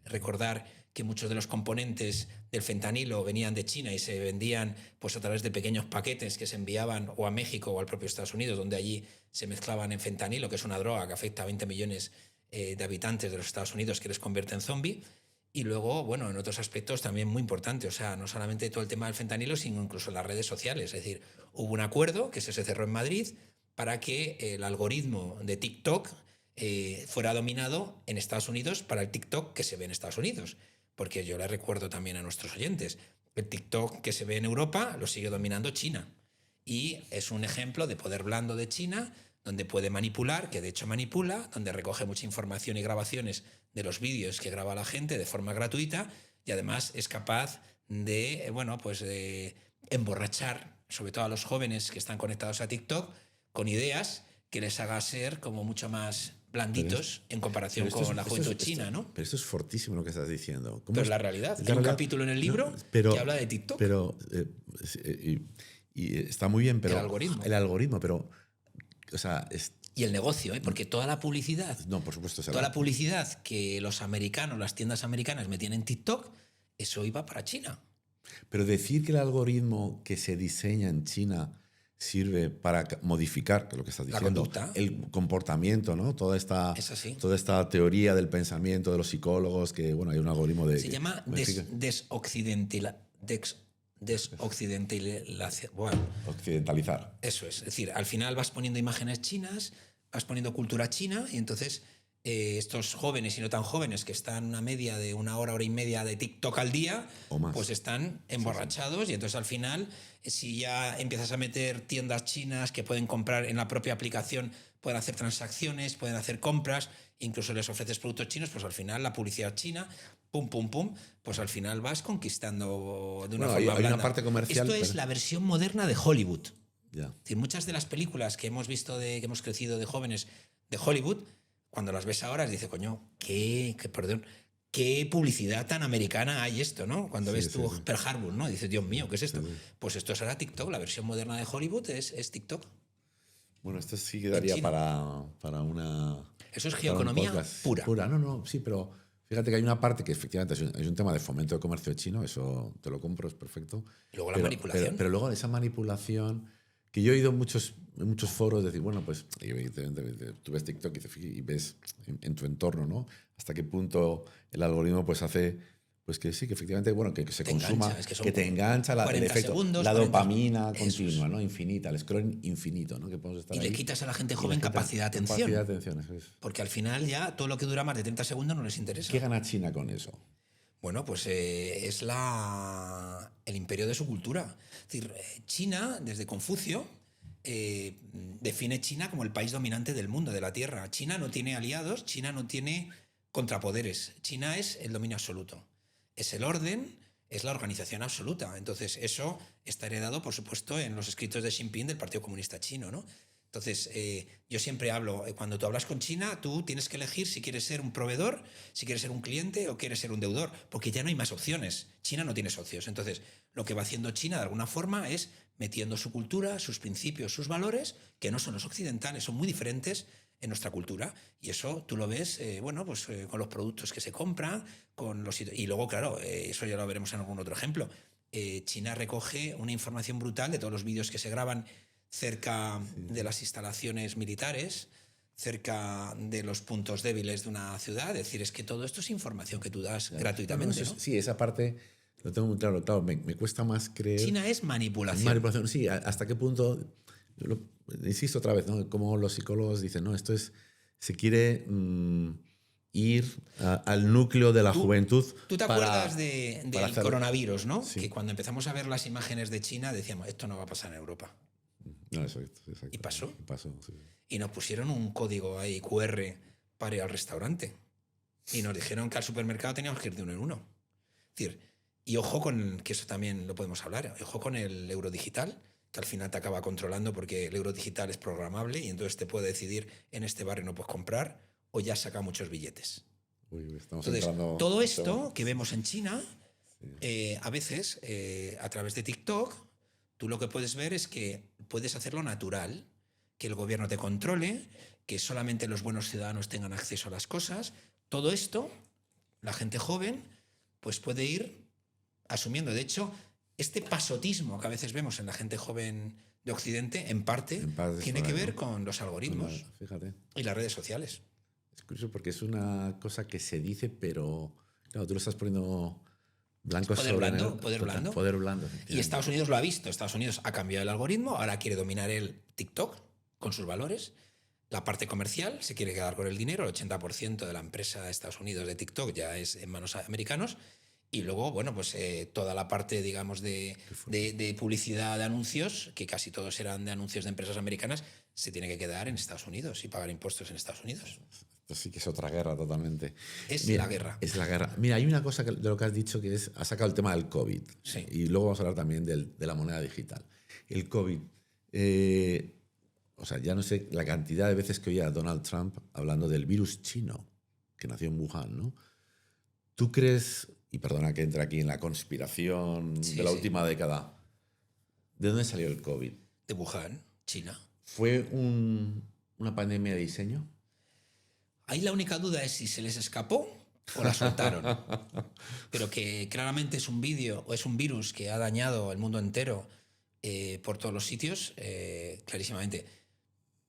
Recordar que muchos de los componentes del fentanilo venían de China y se vendían pues, a través de pequeños paquetes que se enviaban o a México o al propio Estados Unidos, donde allí se mezclaban en fentanilo, que es una droga que afecta a 20 millones de habitantes de los Estados Unidos, que les convierte en zombie. Y luego, bueno, en otros aspectos también muy importante, o sea, no solamente todo el tema del fentanilo, sino incluso las redes sociales. Es decir, hubo un acuerdo que se cerró en Madrid para que el algoritmo de TikTok fuera dominado en Estados Unidos para el TikTok que se ve en Estados Unidos. Porque yo le recuerdo también a nuestros oyentes, el TikTok que se ve en Europa lo sigue dominando China. Y es un ejemplo de poder blando de China, donde puede manipular, que de hecho manipula, donde recoge mucha información y grabaciones de los vídeos que graba la gente de forma gratuita, y además es capaz de, bueno, pues de emborrachar, sobre todo a los jóvenes que están conectados a TikTok, con ideas que les haga ser como mucho más blanditos en comparación con la juventud china, ¿no? Pero esto es fortísimo lo que estás diciendo. Pero es la realidad. Hay un capítulo en el libro que habla de TikTok. Pero, y está muy bien, pero... El algoritmo. Pero... O sea, y el negocio, porque toda la publicidad... No, por supuesto. Toda la publicidad que los americanos, las tiendas americanas metían en TikTok, eso iba para China. Pero decir que el algoritmo que se diseña en China sirve para modificar, que es lo que estás diciendo, el comportamiento, ¿no? Toda esta teoría del pensamiento de los psicólogos, que bueno, hay un algoritmo de... Se llama occidentalizar. Eso es decir, al final vas poniendo imágenes chinas, vas poniendo cultura china, y entonces estos jóvenes y no tan jóvenes que están una media de 1 hora, 1 hora y media de TikTok al día, pues están emborrachados. Sí. Y entonces al final, si ya empiezas a meter tiendas chinas que pueden comprar en la propia aplicación, pueden hacer transacciones, pueden hacer compras, incluso les ofreces productos chinos, pues al final la publicidad china, pum, pum, pum, pues al final vas conquistando de una forma blanda. Hay una parte comercial. Esto es la versión moderna de Hollywood. Yeah. Es decir, muchas de las películas que hemos visto, que hemos crecido de jóvenes de Hollywood, cuando las ves ahora, dices, coño, qué publicidad tan americana hay esto, ¿no? Cuando ves tú Pearl Harbor, ¿no? Dices, Dios mío, ¿qué es esto? Pues esto es ahora TikTok, la versión moderna de Hollywood es TikTok. Bueno, esto sí quedaría para una... Eso es geoeconomía pura. No, sí, pero fíjate que hay una parte que efectivamente es un tema de fomento de comercio chino, eso te lo compro, es perfecto. Y luego la manipulación. Pero luego esa manipulación, que yo he ido en muchos foros decir, bueno, pues evidentemente tú ves TikTok y ves en tu entorno, ¿no? Hasta qué punto el algoritmo pues hace... Pues que sí, que efectivamente, bueno, que se consuma, que te engancha el efecto, segundos, la dopamina continua, ¿no? Infinita, el scroll infinito, ¿no? Que podemos estar y ahí. le quitas a la gente joven capacidad de atención. Capacidad de atención, eso es. Porque al final ya todo lo que dura más de 30 segundos no les interesa. ¿Qué gana China con eso? Bueno, pues es el imperio de su cultura. Es decir, China, desde Confucio, define China como el país dominante del mundo, de la Tierra. China no tiene aliados, China no tiene contrapoderes. China es el dominio absoluto. Es el orden, es la organización absoluta. Entonces, eso está heredado, por supuesto, en los escritos de Xi Jinping del Partido Comunista Chino, ¿no? Entonces, yo siempre hablo, cuando tú hablas con China, tú tienes que elegir si quieres ser un proveedor, si quieres ser un cliente o quieres ser un deudor, porque ya no hay más opciones. China no tiene socios. Entonces, lo que va haciendo China, de alguna forma, es metiendo su cultura, sus principios, sus valores, que no son los occidentales, son muy diferentes en nuestra cultura, y eso tú lo ves con los productos que se compran, y luego, claro, eso ya lo veremos en algún otro ejemplo, China recoge una información brutal de todos los vídeos que se graban cerca de las instalaciones militares, cerca de los puntos débiles de una ciudad. Es decir, es que todo esto es información que tú das gratuitamente. ¿No? Sí, esa parte lo tengo muy claro. Claro, me cuesta más creer. China es manipulación. Manipulación, sí. ¿Hasta qué punto? Insisto otra vez, ¿no? Como los psicólogos dicen, no, esto es. Se quiere ir al núcleo de la juventud. ¿Tú te acuerdas del coronavirus, no? Sí. Que cuando empezamos a ver las imágenes de China decíamos, esto no va a pasar en Europa. No, exacto. ¿Y pasó? Sí. Y nos pusieron un código ahí QR para ir al restaurante. Y nos dijeron que al supermercado teníamos que ir de uno en uno. Es decir, y ojo con, que eso también lo podemos hablar, ojo con el euro digital, que al final te acaba controlando porque el euro digital es programable y entonces te puede decidir en este barrio no puedes comprar o ya saca muchos billetes. Entonces, todo esto que vemos en China, a veces, a través de TikTok, tú lo que puedes ver es que puedes hacerlo natural, que el gobierno te controle, que solamente los buenos ciudadanos tengan acceso a las cosas. Todo esto, la gente joven, pues puede ir asumiendo. De hecho, este pasotismo que a veces vemos en la gente joven de Occidente, en parte tiene que ver con los algoritmos y las redes sociales. Es curioso porque es una cosa que se dice, pero claro, tú lo estás poniendo blanco sobre negro. Poder blando. Y Estados Unidos lo ha visto. Estados Unidos ha cambiado el algoritmo, ahora quiere dominar el TikTok con sus valores. La parte comercial se quiere quedar con el dinero. El 80% de la empresa de Estados Unidos de TikTok ya es en manos americanos. Y luego, bueno, pues toda la parte, digamos, de publicidad de anuncios, que casi todos eran de anuncios de empresas americanas, se tiene que quedar en Estados Unidos y pagar impuestos en Estados Unidos. Esto sí que es otra guerra totalmente. La guerra. Es la guerra. Mira, hay una cosa de lo que has dicho que has sacado el tema del COVID. Sí. Y luego vamos a hablar también de la moneda digital. El COVID. O sea, ya no sé la cantidad de veces que oía a Donald Trump hablando del virus chino, que nació en Wuhan, ¿no? ¿Tú crees, y perdona que entre aquí en la conspiración de la última década, ¿de dónde salió el COVID? De Wuhan, China. ¿Fue una pandemia de diseño? Ahí la única duda es si se les escapó o la soltaron. Pero que claramente es un virus que ha dañado el mundo entero por todos los sitios, clarísimamente.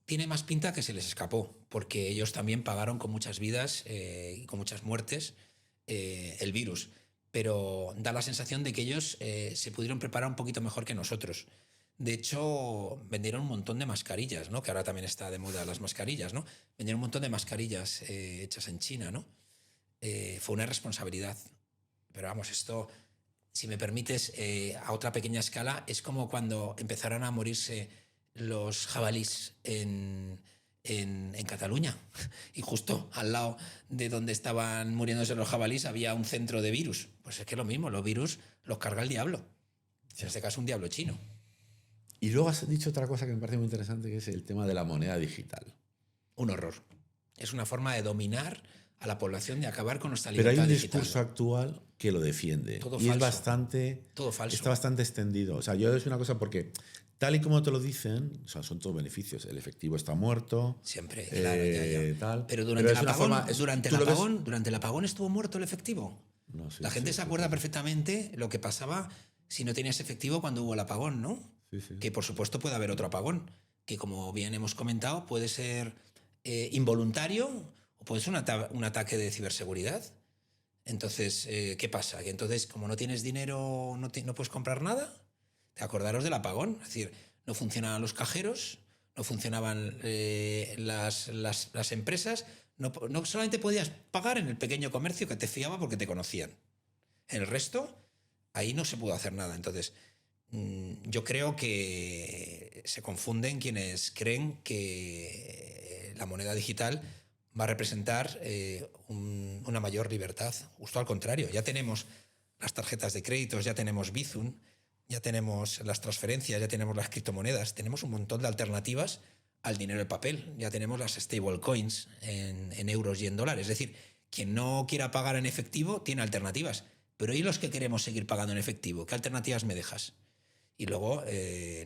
Tiene más pinta que se les escapó, porque ellos también pagaron con muchas vidas y con muchas muertes el virus. Pero da la sensación de que ellos se pudieron preparar un poquito mejor que nosotros. De hecho, vendieron un montón de mascarillas, ¿no? Que ahora también está de moda las mascarillas, ¿no? Vendieron un montón de mascarillas hechas en China, ¿no? Fue una responsabilidad. Pero vamos, esto, si me permites, a otra pequeña escala, es como cuando empezaron a morirse los jabalís en Cataluña. Y justo al lado de donde estaban muriéndose los jabalís había un centro de virus. Pues es que es lo mismo, los virus los carga el diablo. En este caso, un diablo chino. Y luego has dicho otra cosa que me parece muy interesante, que es el tema de la moneda digital. Un horror. Es una forma de dominar a la población, de acabar con nuestra libertad libertad digital. Pero hay un digital, discurso actual que lo defiende. Todo y falso. Todo falso. Está bastante extendido. O sea, yo es una cosa porque, tal y como te lo dicen, o sea, son todos beneficios. El efectivo está muerto. Siempre, claro, ya. Tal. Pero durante el apagón estuvo muerto el efectivo. No, sí, la gente se acuerda perfectamente lo que pasaba si no tenías efectivo cuando hubo el apagón, ¿no? Sí. Que por supuesto puede haber otro apagón, que como bien hemos comentado puede ser involuntario o puede ser un ataque de ciberseguridad. Entonces, ¿qué pasa? Que entonces, como no tienes dinero, no puedes comprar nada. Acordaros del apagón, es decir, no funcionaban los cajeros, no funcionaban las empresas, no solamente podías pagar en el pequeño comercio que te fiaba porque te conocían. En el resto, ahí no se pudo hacer nada. Entonces, yo creo que se confunden quienes creen que la moneda digital va a representar una mayor libertad. Justo al contrario, ya tenemos las tarjetas de créditos, ya tenemos Bizum, ya tenemos las transferencias, ya tenemos las criptomonedas, tenemos un montón de alternativas al dinero en papel. Ya tenemos las stablecoins en euros y en dólares. Es decir, quien no quiera pagar en efectivo tiene alternativas. Pero ¿y los que queremos seguir pagando en efectivo? ¿Qué alternativas me dejas? Y luego,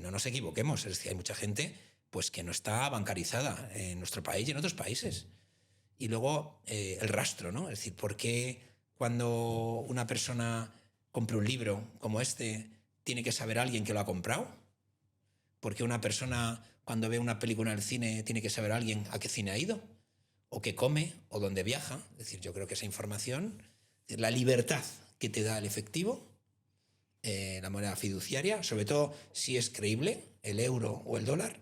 no nos equivoquemos, es decir, hay mucha gente pues, que no está bancarizada en nuestro país y en otros países. Y luego el rastro, ¿no? Es decir, ¿por qué cuando una persona compre un libro como este, tiene que saber alguien que lo ha comprado. Porque una persona, cuando ve una película en el cine, tiene que saber alguien a qué cine ha ido, o qué come, o dónde viaja. Es decir, yo creo que esa información, la libertad que te da el efectivo, la moneda fiduciaria, sobre todo si es creíble, el euro o el dólar,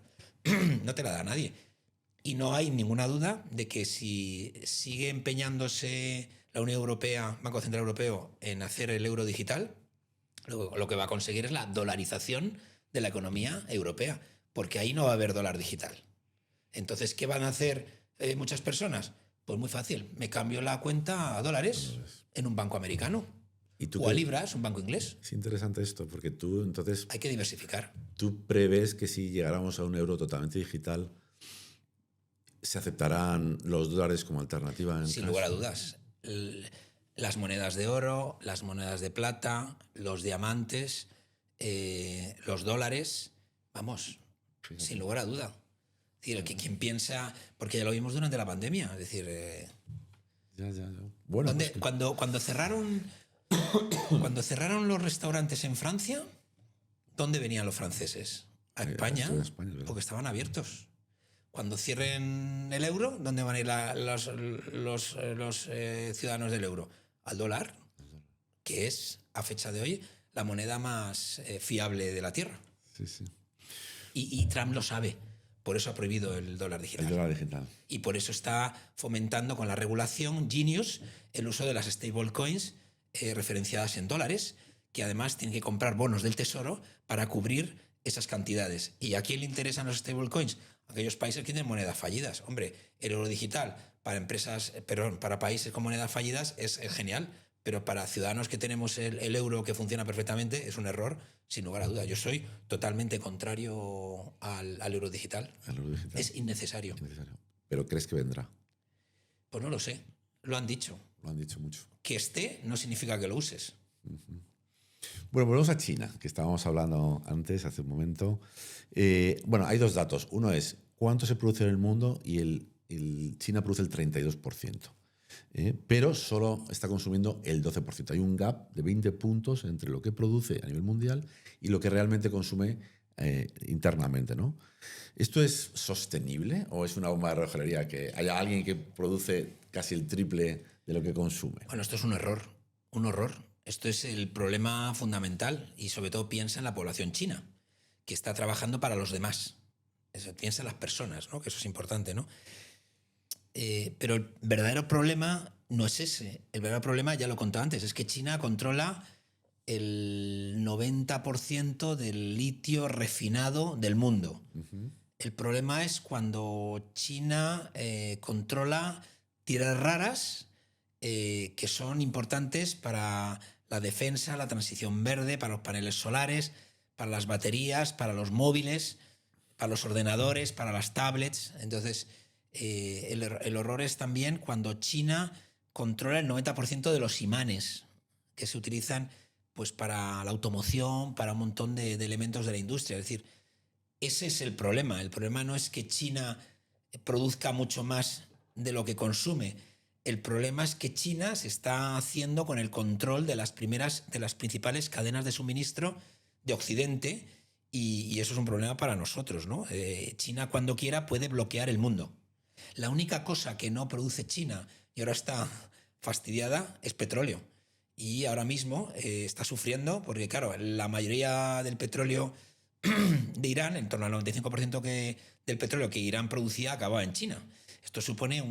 no te la da nadie. Y no hay ninguna duda de que si sigue empeñándose la Unión Europea, Banco Central Europeo, en hacer el euro digital, lo que va a conseguir es la dolarización de la economía europea, porque ahí no va a haber dólar digital. Entonces, ¿qué van a hacer muchas personas? Pues muy fácil, me cambio la cuenta a dólares en un banco americano. O a libras, un banco inglés. Es interesante esto, porque tú entonces... Hay que diversificar. Tú prevés que si llegáramos a un euro totalmente digital, se aceptarán los dólares como alternativa. Sin lugar a dudas. Las monedas de oro, las monedas de plata, los diamantes, los dólares, vamos, fíjate, sin lugar a duda. Es decir, quien piensa, porque ya lo vimos durante la pandemia, es decir... Ya. Bueno, pues cuando cerraron los restaurantes en Francia, ¿dónde venían los franceses? A España, porque estaban abiertos. Cuando cierren el euro, ¿dónde van a ir los ciudadanos del euro? Al dólar, que es, a fecha de hoy, la moneda más fiable de la Tierra. Sí. Y Trump lo sabe. Por eso ha prohibido el dólar digital. El dólar digital. Y por eso está fomentando con la regulación Genius el uso de las stablecoins referenciadas en dólares, que además tienen que comprar bonos del Tesoro para cubrir esas cantidades. ¿Y a quién le interesan los stablecoins? Aquellos países que tienen monedas fallidas. Hombre, el euro digital para países con monedas fallidas es genial, pero para ciudadanos que tenemos el euro que funciona perfectamente es un error, sin lugar a duda. Yo soy totalmente contrario al euro digital. Es innecesario. ¿Pero crees que vendrá? Pues no lo sé. Lo han dicho. Lo han dicho mucho. Que esté no significa que lo uses. Uh-huh. Bueno, volvemos a China, que estábamos hablando antes, hace un momento. Bueno, hay dos datos. Uno es cuánto se produce en el mundo y China produce el 32%. Pero solo está consumiendo el 12%. Hay un gap de 20 puntos entre lo que produce a nivel mundial y lo que realmente consume internamente, ¿no? ¿Esto es sostenible o es una bomba de relojería que haya alguien que produce casi el triple de lo que consume? Bueno, esto es un error, un horror. Esto es el problema fundamental y sobre todo piensa en la población china, que está trabajando para los demás. Piensa en las personas, ¿no? Que eso es importante, ¿no? Pero el verdadero problema no es ese. El verdadero problema, ya lo he contado antes, es que China controla el 90% del litio refinado del mundo. Uh-huh. El problema es cuando China controla tierras raras que son importantes para la defensa, la transición verde, para los paneles solares, para las baterías, para los móviles, para los ordenadores, para las tablets. Entonces, el horror es también cuando China controla el 90% de los imanes que se utilizan pues, para la automoción, para un montón de elementos de la industria. Es decir, ese es el problema. El problema no es que China produzca mucho más de lo que consume. El problema es que China se está haciendo con el control de las principales cadenas de suministro de Occidente y eso es un problema para nosotros, ¿no? China cuando quiera puede bloquear el mundo. La única cosa que no produce China y ahora está fastidiada es petróleo. Y ahora mismo está sufriendo porque, claro, la mayoría del petróleo de Irán, en torno al 95% del petróleo que Irán producía, acababa en China. Esto supone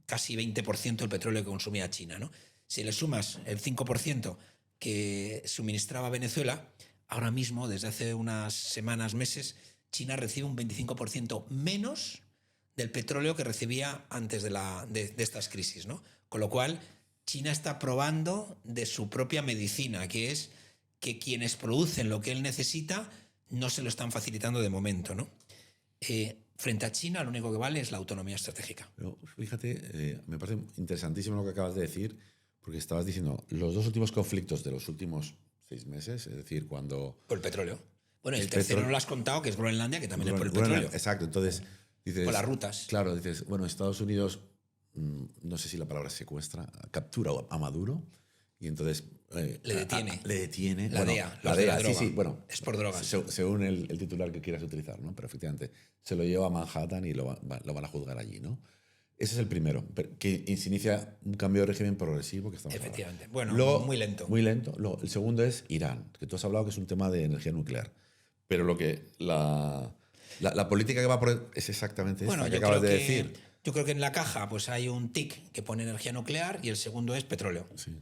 casi 20% del petróleo que consumía China, ¿no? Si le sumas el 5% que suministraba Venezuela, ahora mismo, desde hace unas semanas, meses, China recibe un 25% menos del petróleo que recibía antes de estas crisis, ¿no? Con lo cual, China está probando de su propia medicina, que es que quienes producen lo que él necesita no se lo están facilitando de momento, ¿no? Frente a China, lo único que vale es la autonomía estratégica. Pero fíjate, me parece interesantísimo lo que acabas de decir, porque estabas diciendo los dos últimos conflictos de los últimos 6 meses, es decir, cuando... Por el petróleo. Bueno, el tercero no lo has contado, que es Groenlandia, que también es por el petróleo. Exacto, entonces dices... Por las rutas. Claro, dices, bueno, Estados Unidos, no sé si la palabra secuestra, captura a Maduro, y entonces Le detiene. Le detiene. La Bueno, DEA, la los de la DEA, droga. sí, bueno. Es por drogas. Según el titular que quieras utilizar, ¿no? Pero efectivamente, se lo lleva a Manhattan y lo van a juzgar allí, ¿no? Ese es el primero, que se inicia un cambio de régimen progresivo que estamos Efectivamente. hablando. Bueno, Luego, muy lento. Muy lento. El segundo es Irán, que tú has hablado que es un tema de energía nuclear. Pero la política que va por es exactamente esta que acabas de decir. Yo creo que en la caja pues hay un tic que pone energía nuclear y el segundo es petróleo. Sí.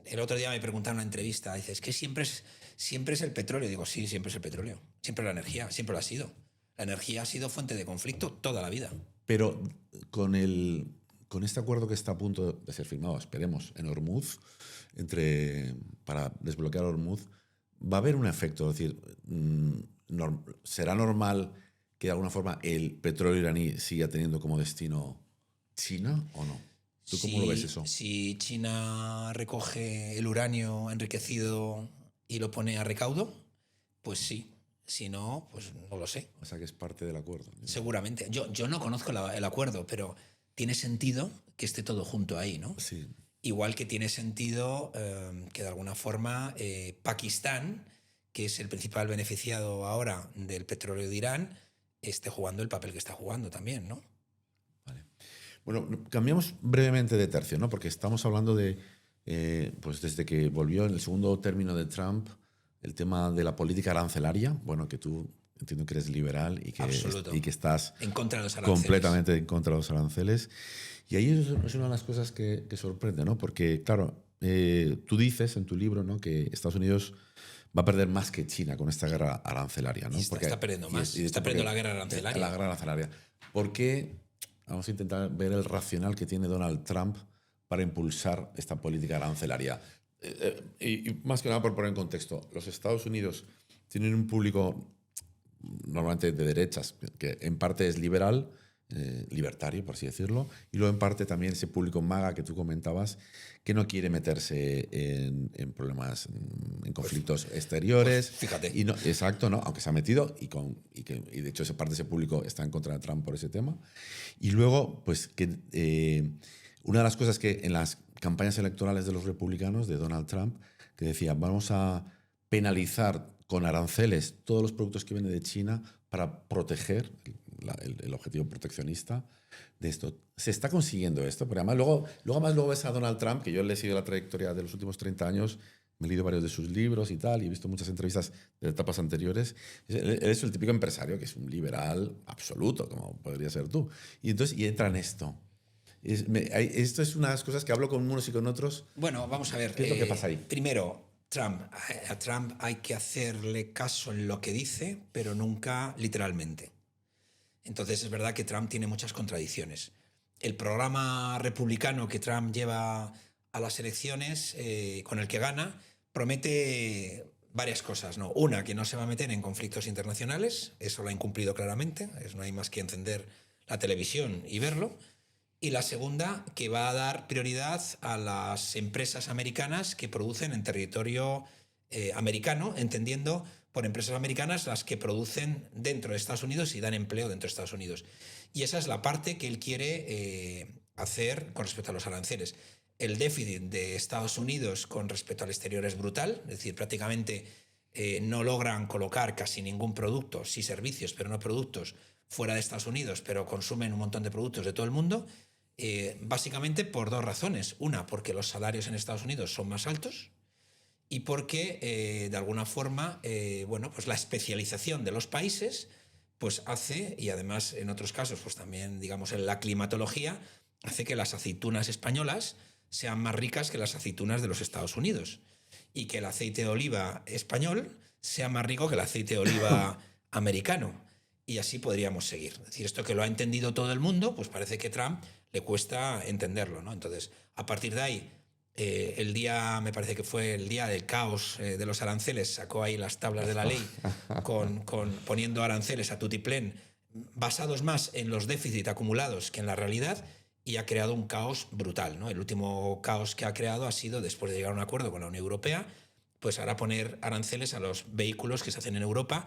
El otro día me preguntaron en una entrevista, dice, es que siempre es el petróleo. Digo, sí, siempre es el petróleo. Siempre la energía, siempre lo ha sido. La energía ha sido fuente de conflicto toda la vida. Pero con este acuerdo que está a punto de ser firmado, esperemos, en Hormuz, para desbloquear Hormuz, va a haber un efecto. Es decir, ¿será normal que de alguna forma el petróleo iraní siga teniendo como destino China o no? ¿Tú cómo lo ves eso? Si China recoge el uranio enriquecido y lo pone a recaudo, pues sí. Si no, pues no lo sé. O sea, que es parte del acuerdo. Seguramente. Yo no conozco el acuerdo, pero tiene sentido que esté todo junto ahí, ¿no? Sí. Igual que tiene sentido que de alguna forma Pakistán, que es el principal beneficiado ahora del petróleo de Irán, esté jugando el papel que está jugando también, ¿no? Vale. Bueno, cambiamos brevemente de tercio, ¿no? Porque estamos hablando de, pues desde que volvió en el segundo término de Trump, el tema de la política arancelaria, bueno, que tú entiendo que eres liberal y que estás en contra de los aranceles. Completamente en contra de los aranceles. Y ahí es una de las cosas que sorprende, ¿no? Porque, claro, tú dices en tu libro, ¿no?, que Estados Unidos va a perder más que China con esta guerra arancelaria, ¿no? Está perdiendo más. Está perdiendo la guerra arancelaria. La guerra arancelaria. ¿Por qué? Vamos a intentar ver el racional que tiene Donald Trump para impulsar esta política arancelaria. Y más que nada por poner en contexto, los Estados Unidos tienen un público normalmente de derechas, que en parte es liberal, libertario, por así decirlo, y luego en parte también ese público MAGA que tú comentabas, que no quiere meterse en problemas, en conflictos exteriores. Pues fíjate. Y no, exacto, ¿no? Aunque se ha metido y de hecho esa parte de ese público está en contra de Trump por ese tema. Y luego, pues que una de las cosas que en las campañas electorales de los republicanos, de Donald Trump, que decía, vamos a penalizar con aranceles todos los productos que vienen de China para proteger el objetivo proteccionista de esto. ¿Se está consiguiendo esto? Porque además luego ves a Donald Trump, que yo le he seguido la trayectoria de los últimos 30 años, me he leído varios de sus libros y tal, y he visto muchas entrevistas de etapas anteriores. Él es el típico empresario que es un liberal absoluto, como podría ser tú. Y entonces entra en esto. Esto es una de las cosas que hablo con unos y con otros. Bueno, vamos a ver. ¿Qué es lo que pasa ahí? Primero, a Trump hay que hacerle caso en lo que dice, pero nunca literalmente. Entonces es verdad que Trump tiene muchas contradicciones. El programa republicano que Trump lleva a las elecciones, con el que gana, promete varias cosas, ¿no? Una, que no se va a meter en conflictos internacionales, eso lo ha incumplido claramente, no hay más que encender la televisión y verlo. Y la segunda, que va a dar prioridad a las empresas americanas que producen en territorio americano, entendiendo por empresas americanas las que producen dentro de Estados Unidos y dan empleo dentro de Estados Unidos. Y esa es la parte que él quiere hacer con respecto a los aranceles. El déficit de Estados Unidos con respecto al exterior es brutal, es decir, prácticamente no logran colocar casi ningún producto, sí servicios, pero no productos, fuera de Estados Unidos, pero consumen un montón de productos de todo el mundo, básicamente por dos razones. Una, porque los salarios en Estados Unidos son más altos, y porque de alguna forma bueno, pues la especialización de los países pues hace, y además en otros casos pues también digamos en la climatología, hace que las aceitunas españolas sean más ricas que las aceitunas de los Estados Unidos, y que el aceite de oliva español sea más rico que el aceite de oliva americano, y así podríamos seguir. Es decir, esto que lo ha entendido todo el mundo, pues parece que Trump le cuesta entenderlo, ¿no? Entonces, a partir de ahí, el día, me parece que fue el día del caos de los aranceles, sacó ahí las tablas de la ley poniendo aranceles a tutiplén, basados más en los déficits acumulados que en la realidad, y ha creado un caos brutal, ¿no? El último caos que ha creado ha sido, después de llegar a un acuerdo con la Unión Europea, pues ahora poner aranceles a los vehículos que se hacen en Europa,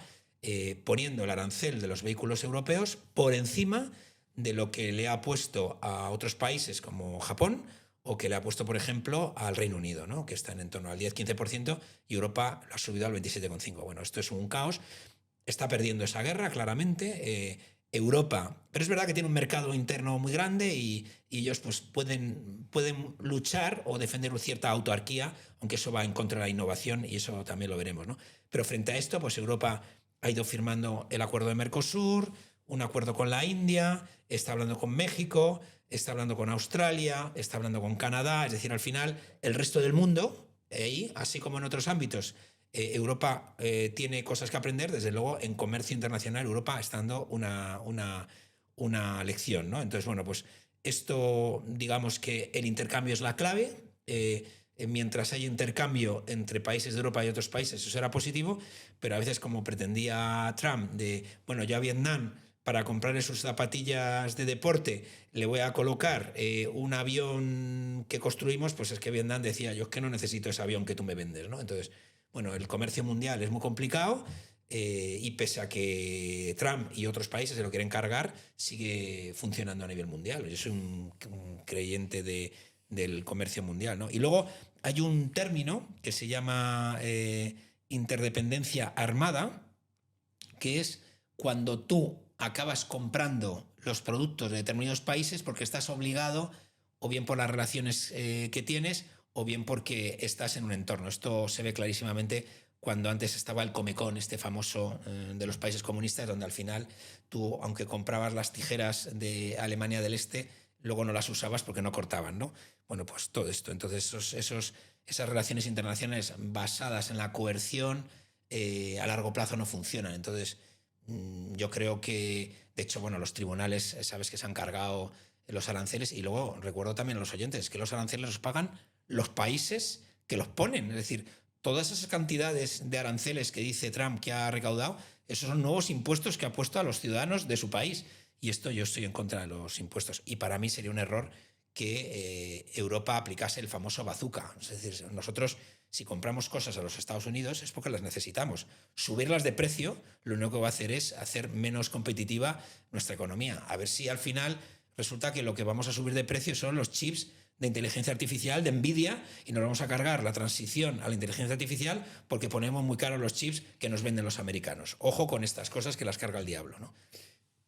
poniendo el arancel de los vehículos europeos por encima de lo que le ha puesto a otros países como Japón o que le ha puesto, por ejemplo, al Reino Unido, ¿no? Que está en torno al 10-15%, y Europa lo ha subido al 27,5%. Bueno, esto es un caos. Está perdiendo esa guerra, claramente. Europa, pero es verdad que tiene un mercado interno muy grande y ellos pues, pueden luchar o defender cierta autarquía, aunque eso va en contra de la innovación y eso también lo veremos, ¿no? Pero frente a esto, pues Europa ha ido firmando el acuerdo de Mercosur, un acuerdo con la India, está hablando con México, está hablando con Australia, está hablando con Canadá, es decir, al final el resto del mundo, así como en otros ámbitos, Europa tiene cosas que aprender, desde luego en comercio internacional Europa está dando una lección, ¿no? Entonces, bueno, pues esto, digamos que el intercambio es la clave. Mientras hay intercambio entre países de Europa y otros países, eso será positivo, pero a veces, como pretendía Trump, bueno, yo a Vietnam, para comprarle sus zapatillas de deporte, le voy a colocar un avión que construimos, pues es que Vietnam decía, yo es que no necesito ese avión que tú me vendes, ¿no? Entonces, bueno, el comercio mundial es muy complicado y pese a que Trump y otros países se lo quieren cargar, sigue funcionando a nivel mundial. Yo soy un creyente del comercio mundial, ¿no? Y luego hay un término que se llama interdependencia armada, que es cuando tú acabas comprando los productos de determinados países porque estás obligado, o bien por las relaciones que tienes, o bien porque estás en un entorno. Esto se ve clarísimamente cuando antes estaba el Comecon, este famoso de los países comunistas, donde al final tú, aunque comprabas las tijeras de Alemania del Este, luego no las usabas porque no cortaban, ¿no? Bueno, pues todo esto. Entonces, esas relaciones internacionales basadas en la coerción a largo plazo no funcionan. Entonces, yo creo que, de hecho, bueno, los tribunales, sabes que se han cargado los aranceles, y luego recuerdo también a los oyentes que los aranceles los pagan los países que los ponen. Es decir, todas esas cantidades de aranceles que dice Trump que ha recaudado, esos son nuevos impuestos que ha puesto a los ciudadanos de su país. Y esto, yo estoy en contra de los impuestos. Y para mí sería un error que Europa aplicase el famoso bazooka. Es decir, nosotros, si compramos cosas a los Estados Unidos es porque las necesitamos. Subirlas de precio lo único que va a hacer es hacer menos competitiva nuestra economía. A ver si al final resulta que lo que vamos a subir de precio son los chips de inteligencia artificial, de Nvidia, y nos vamos a cargar la transición a la inteligencia artificial porque ponemos muy caros los chips que nos venden los americanos. Ojo con estas cosas que las carga el diablo, ¿no?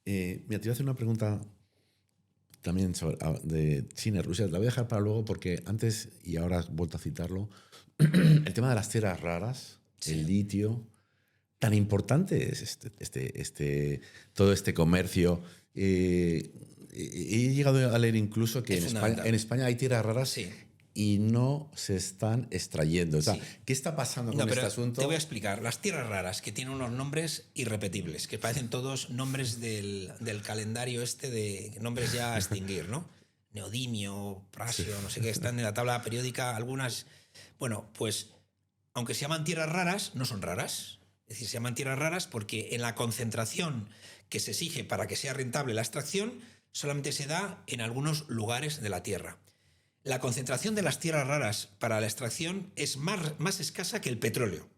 Mira, te voy a hacer una pregunta también de China y Rusia. La voy a dejar para luego porque antes, y ahora has vuelto a citarlo, el tema de las tierras raras, sí, el litio, tan importante es todo este comercio. He llegado a leer incluso que en España hay tierras raras, sí, y no se están extrayendo. O sea, sí, ¿qué está pasando con este asunto? Te voy a explicar. Las tierras raras, que tienen unos nombres irrepetibles, que parecen todos nombres del calendario de nombres ya a extinguir, ¿no? Neodimio, Prasio, sí, no sé qué, están en la tabla periódica algunas. Bueno, pues aunque se llaman tierras raras, no son raras. Es decir, se llaman tierras raras porque en la concentración que se exige para que sea rentable la extracción solamente se da en algunos lugares de la Tierra. La concentración de las tierras raras para la extracción es más escasa que el petróleo.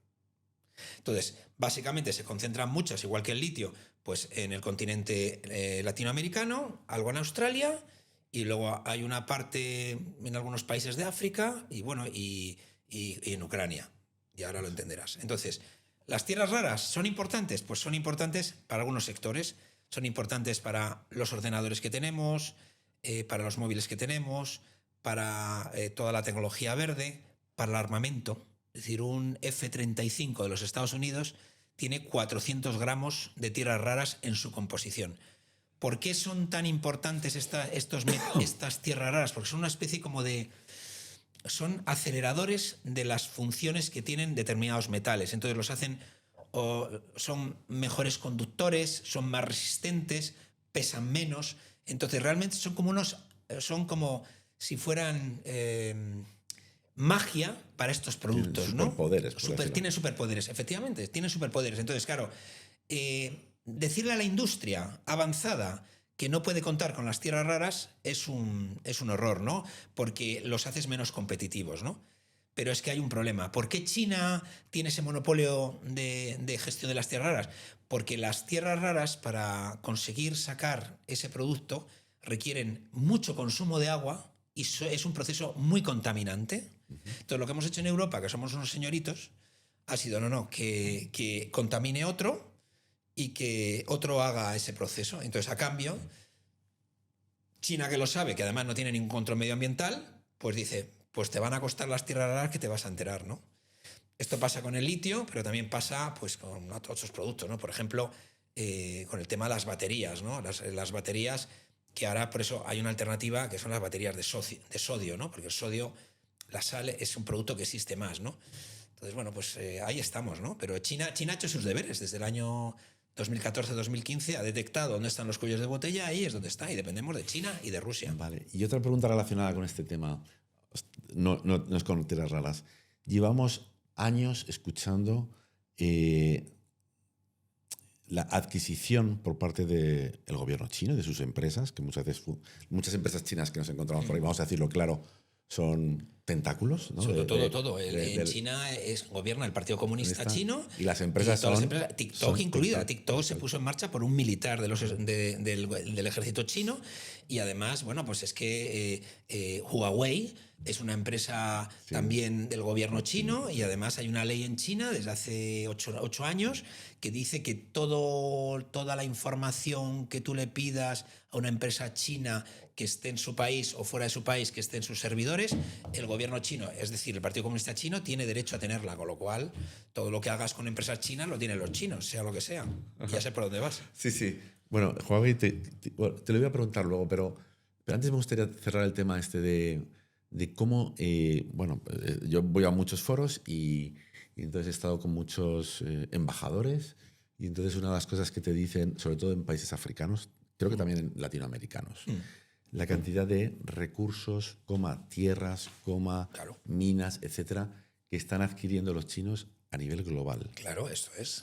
Entonces, básicamente se concentran muchas, igual que el litio, pues en el continente latinoamericano, algo en Australia, y luego hay una parte en algunos países de África y, bueno, y en Ucrania. Y ahora lo entenderás. Entonces, ¿las tierras raras son importantes? Pues son importantes para algunos sectores. Son importantes para los ordenadores que tenemos, para los móviles que tenemos, para toda la tecnología verde, para el armamento. Es decir, un F-35 de los Estados Unidos tiene 400 gramos de tierras raras en su composición. ¿Por qué son tan importantes estas tierras raras? Porque son una especie como son aceleradores de las funciones que tienen determinados metales. Entonces los hacen, son mejores conductores, son más resistentes, pesan menos. Entonces realmente son como si fueran magia para estos productos, tienen superpoderes, ¿no? Tienen superpoderes, efectivamente, tienen superpoderes. Entonces, claro, decirle a la industria avanzada que no puede contar con las tierras raras es un horror, ¿no? Porque los haces menos competitivos, ¿no? Pero es que hay un problema. ¿Por qué China tiene ese monopolio de gestión de las tierras raras? Porque las tierras raras, para conseguir sacar ese producto, requieren mucho consumo de agua y es un proceso muy contaminante. Entonces, lo que hemos hecho en Europa, que somos unos señoritos, ha sido, que contamine otro y que otro haga ese proceso. Entonces, a cambio, China, que lo sabe, que además no tiene ningún control medioambiental, pues dice, pues te van a costar las tierras raras que te vas a enterar, ¿no? Esto pasa con el litio, pero también pasa pues, con otros productos, ¿no? Por ejemplo, con el tema de las baterías, ¿no? Las baterías, que ahora por eso hay una alternativa, que son las baterías de sodio, ¿no? Porque el sodio, la sal, es un producto que existe más, ¿no? Entonces, bueno, pues ahí estamos, ¿no? Pero China ha hecho sus deberes desde el año 2014-2015, ha detectado dónde están los cuellos de botella, ahí es donde está, y dependemos de China y de Rusia. Vale. Y otra pregunta relacionada con este tema, no es con tierras raras. Llevamos años escuchando la adquisición por parte del gobierno chino, de sus empresas, que muchas empresas chinas que nos encontramos por ahí, vamos a decirlo claro, son tentáculos, ¿no? Todo. En China gobierna el Partido Comunista Chino. Y las empresas son... TikTok incluida. TikTok se puso en marcha por un militar del ejército chino. Y además, bueno, pues es que Huawei es una empresa también del gobierno chino, y además hay una ley en China desde hace 8 años que dice que toda la información que tú le pidas a una empresa china que esté en su país o fuera de su país, que esté en sus servidores, el gobierno chino, es decir, el Partido Comunista Chino, tiene derecho a tenerla, con lo cual todo lo que hagas con empresas chinas lo tienen los chinos, sea lo que sea. Ya sé por dónde vas. Sí. Bueno, Huawei, te lo voy a preguntar luego, pero antes me gustaría cerrar el tema este de cómo, yo voy a muchos foros y entonces he estado con muchos embajadores, y entonces una de las cosas que te dicen, sobre todo en países africanos, creo que también en latinoamericanos, la cantidad de recursos, tierras, claro, minas, etcétera, que están adquiriendo los chinos a nivel global. Claro, eso es.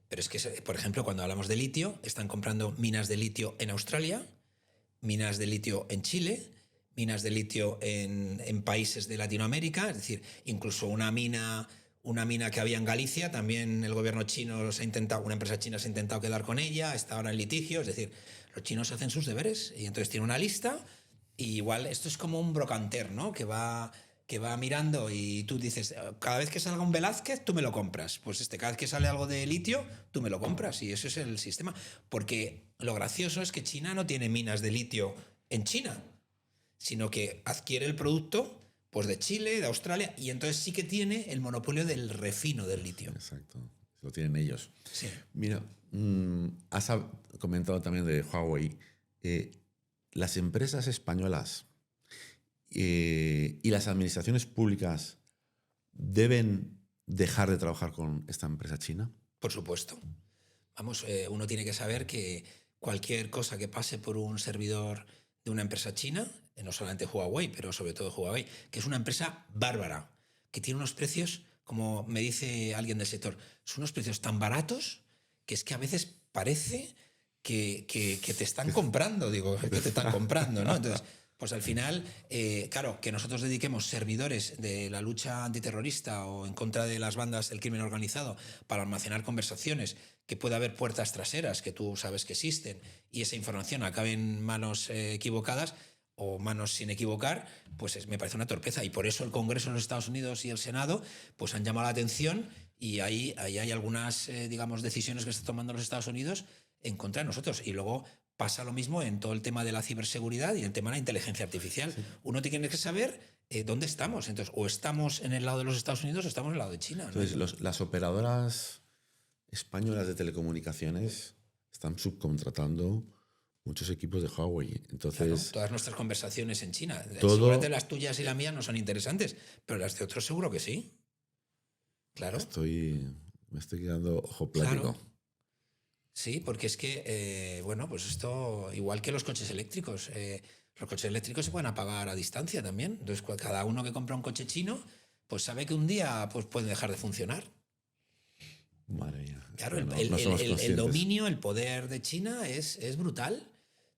Pero es que, por ejemplo, cuando hablamos de litio, están comprando minas de litio en Australia, minas de litio en Chile, minas de litio en países de Latinoamérica, es decir, incluso una mina que había en Galicia, también el gobierno chino una empresa china se ha intentado quedar con ella, está ahora en litigio, es decir, los chinos hacen sus deberes y entonces tienen una lista, y igual esto es como un brocanter, ¿no? Que va mirando y tú dices, cada vez que salga un Velázquez, tú me lo compras. Pues cada vez que sale algo de litio, tú me lo compras, y ese es el sistema. Porque lo gracioso es que China no tiene minas de litio en China, sino que adquiere el producto pues de Chile, de Australia, y entonces sí que tiene el monopolio del refino del litio. Exacto, lo tienen ellos. Sí. Mira, has comentado también de Huawei. Las empresas españolas y las administraciones públicas deben dejar de trabajar con esta empresa china. Por supuesto. Vamos, uno tiene que saber que cualquier cosa que pase por un servidor de una empresa china, no solamente Huawei, pero sobre todo Huawei, que es una empresa bárbara, que tiene unos precios, como me dice alguien del sector, son unos precios tan baratos que es que a veces parece que te están comprando, que te están comprando, ¿no? Entonces, pues al final, claro, que nosotros dediquemos servidores de la lucha antiterrorista o en contra de las bandas del crimen organizado para almacenar conversaciones, que pueda haber puertas traseras que tú sabes que existen, y esa información acabe en manos equivocadas o manos sin equivocar, pues me parece una torpeza. Y por eso el Congreso de los Estados Unidos y el Senado pues han llamado la atención, y ahí hay algunas decisiones que está tomando los Estados Unidos en contra de nosotros. Y luego pasa lo mismo en todo el tema de la ciberseguridad y el tema de la inteligencia artificial. Sí. Uno tiene que saber dónde estamos. Entonces, o estamos en el lado de los Estados Unidos o estamos en el lado de China. Entonces, ¿no? Las operadoras españolas de telecomunicaciones están subcontratando muchos equipos de Huawei. Entonces, claro, todas nuestras conversaciones en China. Seguramente las tuyas y las mías no son interesantes, pero las de otros seguro que sí. Claro. Me estoy quedando ojo plático. Claro. Sí, porque es que, pues esto, igual que los coches eléctricos, los coches eléctricos se pueden apagar a distancia también. Entonces, cada uno que compra un coche chino, pues sabe que un día pues, puede dejar de funcionar. Madre mía. Claro, el dominio, el poder de China es brutal.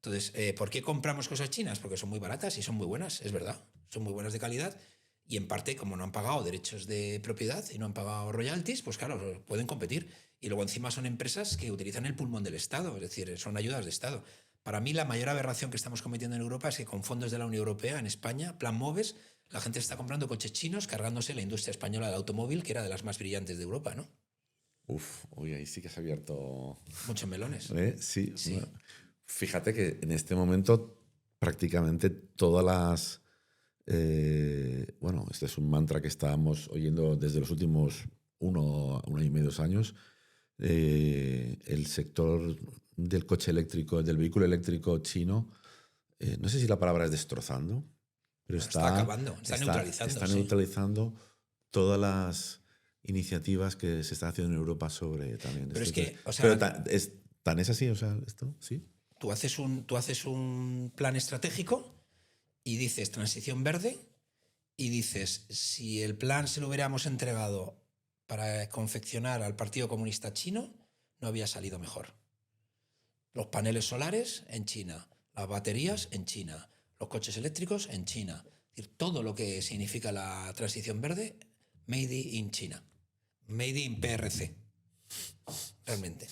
Entonces, ¿por qué compramos cosas chinas? Porque son muy baratas y son muy buenas, es verdad. Son muy buenas de calidad. Y en parte, como no han pagado derechos de propiedad y no han pagado royalties, pues claro, pueden competir. Y luego encima son empresas que utilizan el pulmón del Estado, es decir, son ayudas de Estado. Para mí la mayor aberración que estamos cometiendo en Europa es que con fondos de la Unión Europea, en España, Plan MOVES, la gente está comprando coches chinos cargándose la industria española del automóvil, que era de las más brillantes de Europa, ¿no? Uf, uy, ahí sí que has abierto... Muchos melones. Sí. Sí. Bueno, fíjate que en este momento prácticamente todas las... bueno, este es un mantra que estábamos oyendo desde los últimos 1 año y medio, 2 años. El sector del coche eléctrico, del vehículo eléctrico chino, no sé si la palabra es destrozando, pero está acabando, está neutralizando. Está neutralizando todas las iniciativas que se están haciendo en Europa sobre también pero esto. Es que, o sea, pero ¿tan es así? O sea, esto, ¿sí? Tú haces un plan estratégico y dices transición verde y dices, si el plan se lo hubiéramos entregado para confeccionar al Partido Comunista Chino, no había salido mejor. Los paneles solares en China, las baterías en China, los coches eléctricos en China. Es decir, todo lo que significa la transición verde, made in China. Made in PRC. Realmente.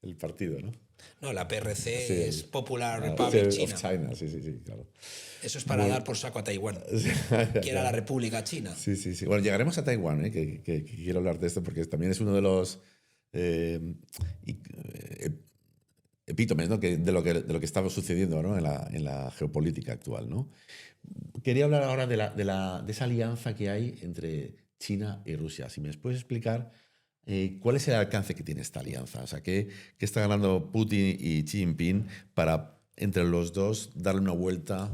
El partido, ¿no? No, la PRC Sí, es Popular Republic sí, China. of China. Sí, claro. Eso es para dar por saco a Taiwán, que era la República China. Sí. Bueno, llegaremos a Taiwán, que quiero hablar de esto porque también es uno de los epítomes, ¿no? de lo que estaba sucediendo, ¿no? en la geopolítica actual, ¿no? Quería hablar ahora de esa alianza que hay entre China y Rusia. Si me puedes explicar cuál es el alcance que tiene esta alianza. O sea, ¿qué está ganando Putin y Xi Jinping para, entre los dos, darle una vuelta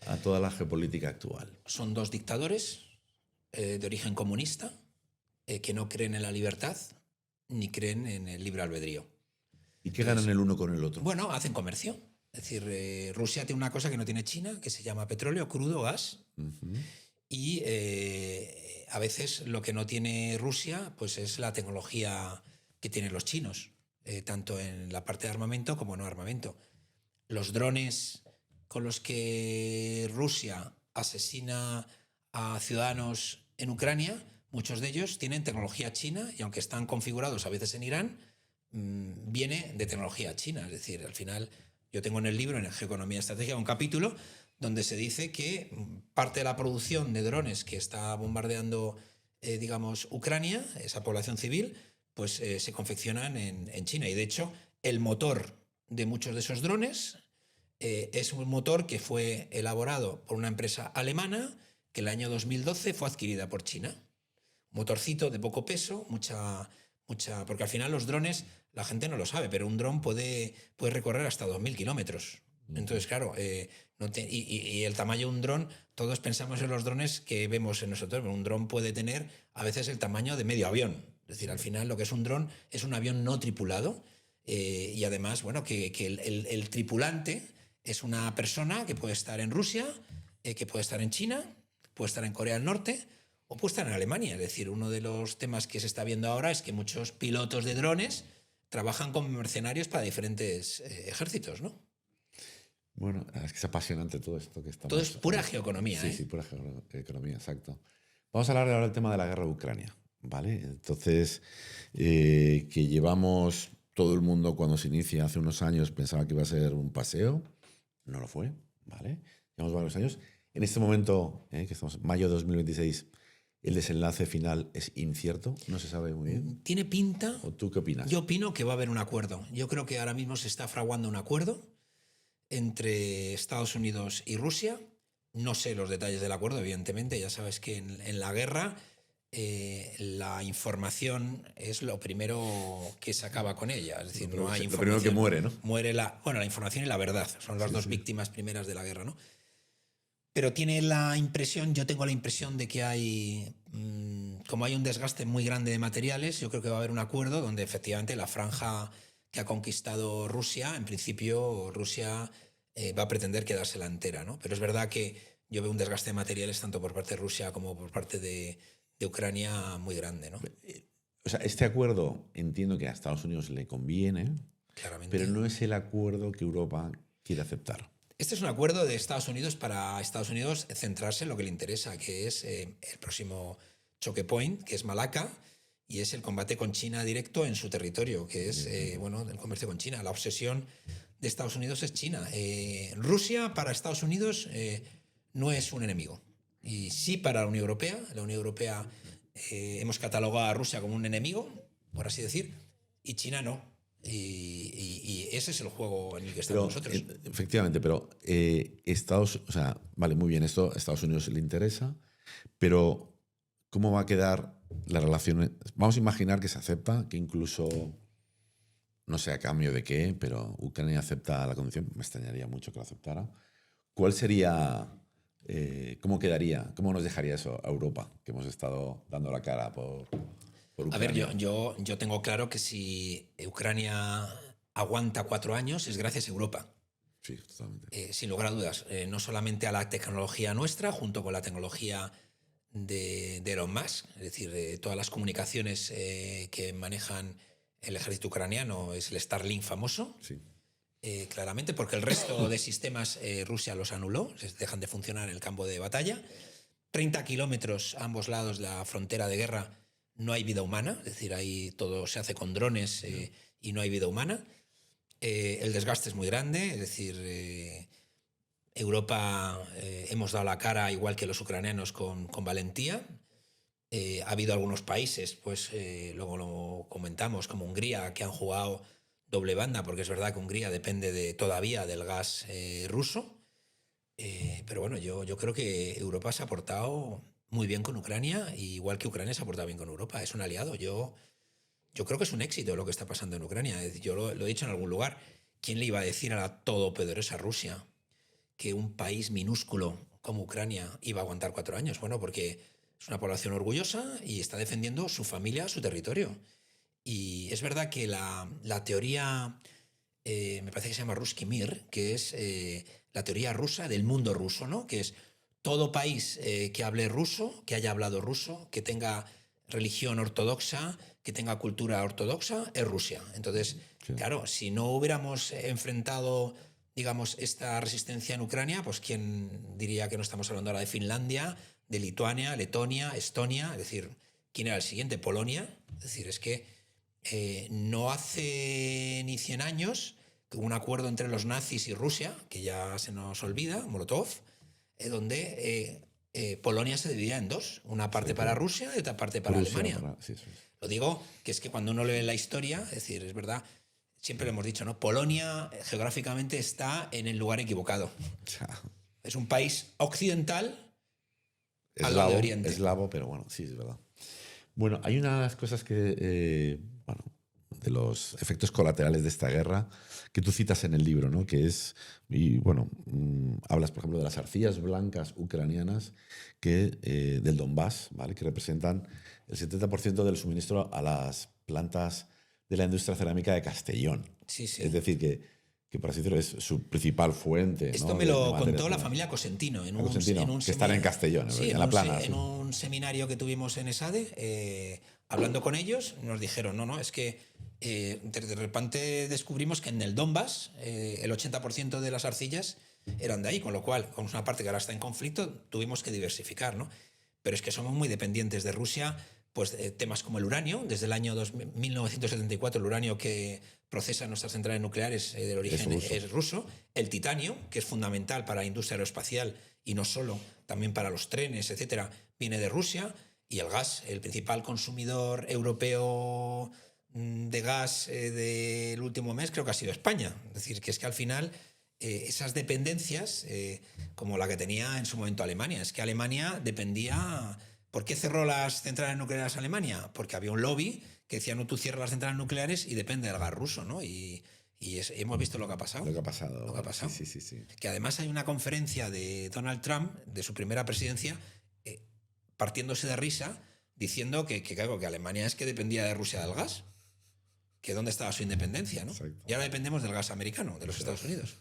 a toda la geopolítica actual? Son dos dictadores de origen comunista que no creen en la libertad ni creen en el libre albedrío. ¿Y qué ganan el uno con el otro? Bueno, hacen comercio. Es decir, Rusia tiene una cosa que no tiene China, que se llama petróleo, crudo, gas. Uh-huh. Y a veces lo que no tiene Rusia pues es la tecnología que tienen los chinos, tanto en la parte de armamento como no armamento. Los drones con los que Rusia asesina a ciudadanos en Ucrania, muchos de ellos tienen tecnología china y aunque están configurados a veces en Irán, viene de tecnología china. Es decir, al final yo tengo en el libro, en Geoeconomía Estratégica, un capítulo donde se dice que parte de la producción de drones que está bombardeando, digamos, Ucrania, esa población civil, pues se confeccionan en China. Y de hecho, el motor de muchos de esos drones es un motor que fue elaborado por una empresa alemana que el año 2012 fue adquirida por China. Motorcito de poco peso, porque al final los drones, la gente no lo sabe, pero un dron puede recorrer hasta 2.000 kilómetros. Entonces, claro, y el tamaño de un dron, todos pensamos en los drones que vemos en nosotros. Un dron puede tener a veces el tamaño de medio avión. Es decir, al final lo que es un dron es un avión no tripulado y además, bueno, que el tripulante es una persona que puede estar en Rusia, que puede estar en China, puede estar en Corea del Norte o puede estar en Alemania. Es decir, uno de los temas que se está viendo ahora es que muchos pilotos de drones trabajan como mercenarios para diferentes ejércitos, ¿no? Bueno, es que es apasionante todo esto que estamos... Todo es pura geoeconomía. Sí, pura geoeconomía, exacto. Vamos a hablar ahora del tema de la guerra de Ucrania, ¿vale? Entonces, que llevamos todo el mundo cuando se inicia hace unos años pensaba que iba a ser un paseo, no lo fue, ¿vale? Llevamos varios años. En este momento, que estamos en mayo de 2026, el desenlace final es incierto, no se sabe muy bien. ¿Tiene pinta? ¿O tú qué opinas? Yo opino que va a haber un acuerdo. Yo creo que ahora mismo se está fraguando un acuerdo entre Estados Unidos y Rusia. No sé los detalles del acuerdo, evidentemente. Ya sabes que en la guerra la información es lo primero que se acaba con ella. Es decir, no hay información. Lo primero que muere, ¿no? Muere la información y la verdad. Son las dos víctimas primeras de la guerra, ¿no? Pero tiene la impresión, yo tengo la impresión de que hay, como hay un desgaste muy grande de materiales, yo creo que va a haber un acuerdo donde efectivamente la franja que ha conquistado Rusia, en principio Rusia va a pretender quedársela entera, ¿no? Pero es verdad que yo veo un desgaste de materiales tanto por parte de Rusia como por parte de Ucrania muy grande, ¿no? O sea, este acuerdo entiendo que a Estados Unidos le conviene, claramente, pero no es el acuerdo que Europa quiere aceptar. Este es un acuerdo de Estados Unidos para Estados Unidos centrarse en lo que le interesa, que es el próximo choke point, que es Malaca, y es el combate con China directo en su territorio, que es bueno, el comercio con China. La obsesión de Estados Unidos es China. Rusia para Estados Unidos no es un enemigo. Y sí para la Unión Europea. La Unión Europea hemos catalogado a Rusia como un enemigo, por así decir, y China no. Y ese es el juego en el que estamos nosotros. Efectivamente, pero o sea, vale, muy bien, esto a Estados Unidos le interesa, pero ¿cómo va a quedar la relación? Vamos a imaginar que se acepta, que incluso, no sé a cambio de qué, pero Ucrania acepta la condición, me extrañaría mucho que lo aceptara. ¿Cuál sería, cómo quedaría, cómo nos dejaría eso a Europa, que hemos estado dando la cara por Ucrania? A ver, yo tengo claro que si Ucrania aguanta 4 años es gracias a Europa. Sí, totalmente. Sin lugar a dudas. No solamente a la tecnología nuestra, junto con la tecnología de Elon Musk, es decir, todas las comunicaciones que manejan el ejército ucraniano es el Starlink famoso. Sí. Claramente, porque el resto de sistemas Rusia los anuló, dejan de funcionar en el campo de batalla. 30 kilómetros a ambos lados de la frontera de guerra no hay vida humana, es decir, ahí todo se hace con drones y no hay vida humana. El desgaste es muy grande, es decir, Europa hemos dado la cara, igual que los ucranianos, con valentía. Ha habido algunos países, pues luego lo comentamos, como Hungría, que han jugado doble banda, porque es verdad que Hungría depende todavía del gas ruso. Pero bueno, yo creo que Europa se ha portado muy bien con Ucrania, igual que Ucrania se ha portado bien con Europa. Es un aliado. Yo creo que es un éxito lo que está pasando en Ucrania. Yo lo he dicho en algún lugar. ¿Quién le iba a decir a la todopoderosa Rusia que un país minúsculo como Ucrania iba a aguantar 4 años? Bueno, porque es una población orgullosa y está defendiendo su familia, su territorio. Y es verdad que la teoría, me parece que se llama Ruski Mir, que es la teoría rusa del mundo ruso, ¿no? Que es todo país que hable ruso, que haya hablado ruso, que tenga religión ortodoxa, que tenga cultura ortodoxa, es Rusia. Entonces, sí, claro, si no hubiéramos enfrentado, digamos, esta resistencia en Ucrania, pues quién diría que no estamos hablando ahora de Finlandia, de Lituania, Letonia, Estonia, es decir, ¿quién era el siguiente? Polonia. Es decir, es que no hace ni 100 años que hubo un acuerdo entre los nazis y Rusia, que ya se nos olvida, Molotov, donde Polonia se dividía en dos, una parte para Rusia y otra parte para Alemania. Sí. Lo digo que es que cuando uno lee la historia, es decir, es verdad, siempre lo hemos dicho, ¿no? Polonia geográficamente está en el lugar equivocado. Es un país occidental al lado de Oriente. Eslavo, pero bueno, sí, es verdad. Bueno, hay unas cosas que, bueno, de los efectos colaterales de esta guerra que tú citas en el libro, ¿no? Que es, y bueno, hablas, por ejemplo, de las arcillas blancas ucranianas del Donbass, ¿vale? Que representan el 70% del suministro a las plantas de la industria cerámica de Castellón. Sí. Es decir, que por así decirlo es su principal fuente. Esto, ¿no?, me lo contó la familia Cosentino en un que están en Castellón, sí, en la plana. En un seminario que tuvimos en ESADE, hablando con ellos, nos dijeron, no, es que de repente descubrimos que en el Donbass el 80% de las arcillas eran de ahí, con lo cual, con una parte que ahora está en conflicto, tuvimos que diversificar, ¿no? Pero es que somos muy dependientes de Rusia, pues temas como el uranio. Desde el año 1974 el uranio que procesa nuestras centrales nucleares del origen es ruso. El titanio, que es fundamental para la industria aeroespacial y no solo, también para los trenes, etcétera, viene de Rusia. Y el gas, el principal consumidor europeo de gas del último mes creo que ha sido España. Es decir, que es que al final esas dependencias, como la que tenía en su momento Alemania, es que Alemania dependía... ¿Por qué cerró las centrales nucleares Alemania? Porque había un lobby que decía, no, tú cierras las centrales nucleares y depende del gas ruso, ¿no? Y hemos visto lo que ha pasado. Lo que ha pasado. Sí. Que además hay una conferencia de Donald Trump, de su primera presidencia, partiéndose de risa, diciendo que Alemania es que dependía de Rusia del gas. Que dónde estaba su independencia, ¿no? Exacto. Y ahora dependemos del gas americano, de los Estados Unidos.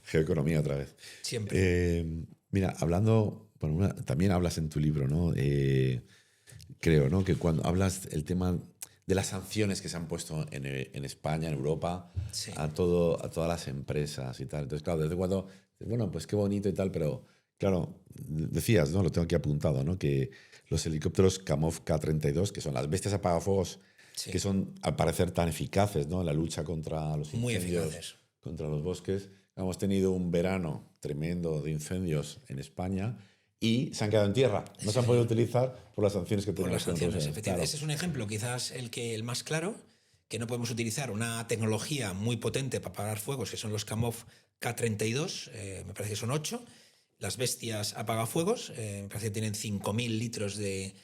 Geoeconomía otra vez. Siempre. Mira, hablando... Bueno, también hablas en tu libro, ¿no? Creo, ¿no? Que cuando hablas el tema de las sanciones que se han puesto en España, en Europa, sí, a todas las empresas y tal. Entonces, claro, desde cuando, bueno, pues qué bonito y tal, pero claro, decías, ¿no? Lo tengo aquí apuntado, ¿no? Que los helicópteros Kamov K-32, que son las bestias apagafuegos Sí. que son, al parecer, tan eficaces, ¿no?, en la lucha contra los Muy incendios, eficaces. contra los bosques. Hemos tenido un verano tremendo de incendios en España y se han quedado en tierra. No se han podido utilizar por las sanciones que Por tenemos las con sanciones, Rusia. efectivamente. Claro. Ese es un ejemplo, quizás el más claro, que no podemos utilizar una tecnología muy potente para apagar fuegos, que son los Kamov K32, me parece que son 8. Las bestias apagafuegos, me parece que tienen 5.000 litros de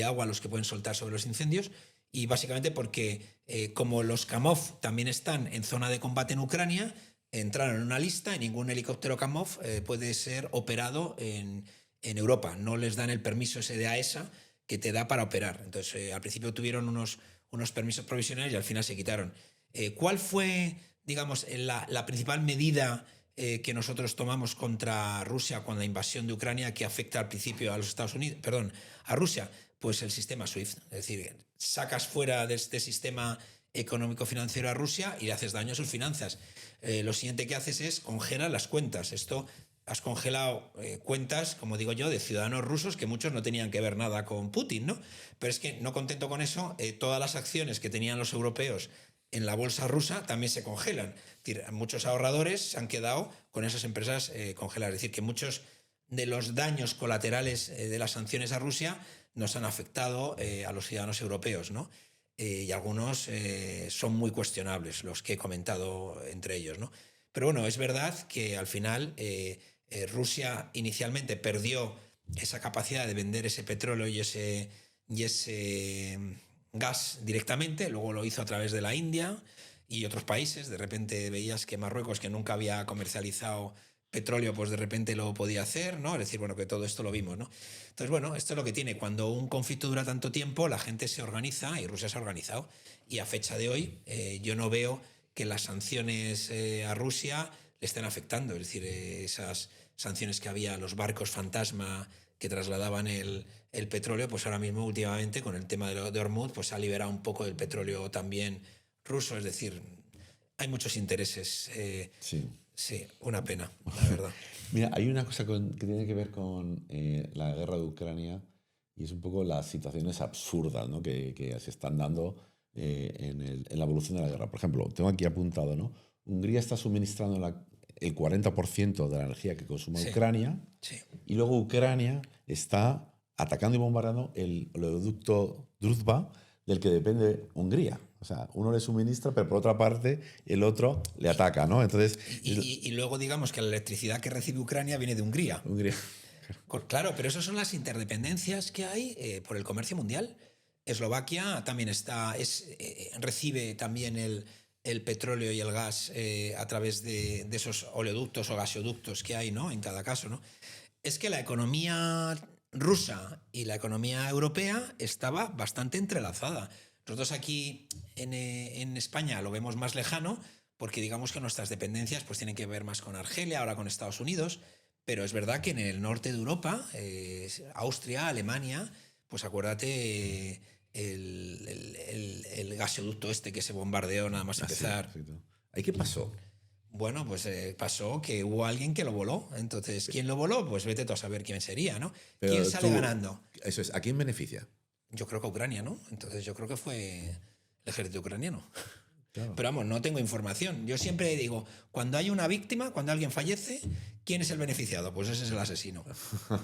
agua los que pueden soltar sobre los incendios. Y básicamente porque, como los Kamov también están en zona de combate en Ucrania, entraron en una lista y ningún helicóptero Kamov puede ser operado en Europa. No les dan el permiso ese de AESA que te da para operar. Entonces, al principio tuvieron unos permisos provisionales y al final se quitaron. ¿Cuál fue, digamos, la principal medida que nosotros tomamos contra Rusia con la invasión de Ucrania que afecta al principio a los Estados Unidos, perdón, a Rusia? Pues el sistema SWIFT. Es decir, sacas fuera de este sistema económico-financiero a Rusia y le haces daño a sus finanzas. Lo siguiente que haces es congelar las cuentas. Esto has congelado cuentas, como digo yo, de ciudadanos rusos que muchos no tenían que ver nada con Putin, ¿no? Pero es que, no contento con eso, todas las acciones que tenían los europeos en la bolsa rusa también se congelan. Es decir, muchos ahorradores se han quedado con esas empresas congeladas. Es decir, que muchos de los daños colaterales de las sanciones a Rusia nos han afectado a los ciudadanos europeos, ¿no? Y algunos son muy cuestionables, los que he comentado entre ellos, ¿no? Pero bueno, es verdad que al final Rusia inicialmente perdió esa capacidad de vender ese petróleo y ese gas directamente, luego lo hizo a través de la India y otros países. De repente veías que Marruecos, que nunca había comercializado petróleo, pues de repente lo podía hacer, ¿no? Es decir, bueno, que todo esto lo vimos, ¿no? Entonces, bueno, esto es lo que tiene. Cuando un conflicto dura tanto tiempo, la gente se organiza y Rusia se ha organizado. Y a fecha de hoy, yo no veo que las sanciones a Rusia le estén afectando. Es decir, esas sanciones que había a los barcos fantasma que trasladaban el petróleo, pues ahora mismo, últimamente, con el tema de Hormuz, pues ha liberado un poco del petróleo también ruso. Es decir, hay muchos intereses. Sí. Sí, una pena, la verdad. Mira, hay una cosa que tiene que ver con la guerra de Ucrania y es un poco las situaciones absurdas, ¿no?, que se están dando en la evolución de la guerra. Por ejemplo, tengo aquí apuntado, ¿no? Hungría está suministrando el 40% de la energía que consume Ucrania, y luego Ucrania está atacando y bombardeando el oleoducto Druzhba, del que depende Hungría. O sea, uno le suministra, pero por otra parte el otro le ataca, ¿no? Entonces, y luego digamos que la electricidad que recibe Ucrania viene de Hungría. Claro, pero esas son las interdependencias que hay por el comercio mundial. Eslovaquia también recibe también el petróleo y el gas a través de esos oleoductos o gasoductos que hay, ¿no?, en cada caso, ¿no? Es que la economía rusa y la economía europea estaba bastante entrelazada. Nosotros aquí en España lo vemos más lejano porque digamos que nuestras dependencias pues tienen que ver más con Argelia, ahora con Estados Unidos, pero es verdad que en el norte de Europa, Austria, Alemania, pues acuérdate el gasoducto este que se bombardeó nada más empezar. Sí, ¿ahí qué pasó? Bueno, pues pasó que hubo alguien que lo voló. Entonces, ¿quién lo voló? Pues vete tú a saber quién sería, ¿no? Pero ¿Quién sale ganando? Eso es, ¿a quién beneficia? Yo creo que a Ucrania, ¿no? Entonces yo creo que fue el ejército ucraniano. Claro. Pero vamos, no tengo información. Yo siempre digo, cuando hay una víctima, cuando alguien fallece, ¿quién es el beneficiado? Pues ese es el asesino.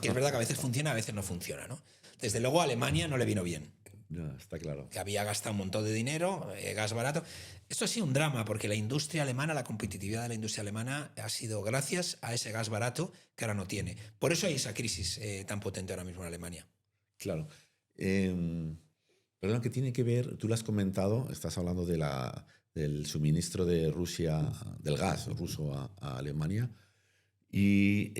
Que es verdad que a veces funciona, a veces no funciona, ¿no? Desde luego a Alemania no le vino bien. No, está claro. Que había gastado un montón de dinero, gas barato. Esto ha sido un drama porque la industria alemana, la competitividad de la industria alemana ha sido gracias a ese gas barato que ahora no tiene. Por eso hay esa crisis tan potente ahora mismo en Alemania. Claro. Perdón, ¿qué tiene que ver? Tú lo has comentado, estás hablando del suministro de Rusia, del gas ruso a Alemania, y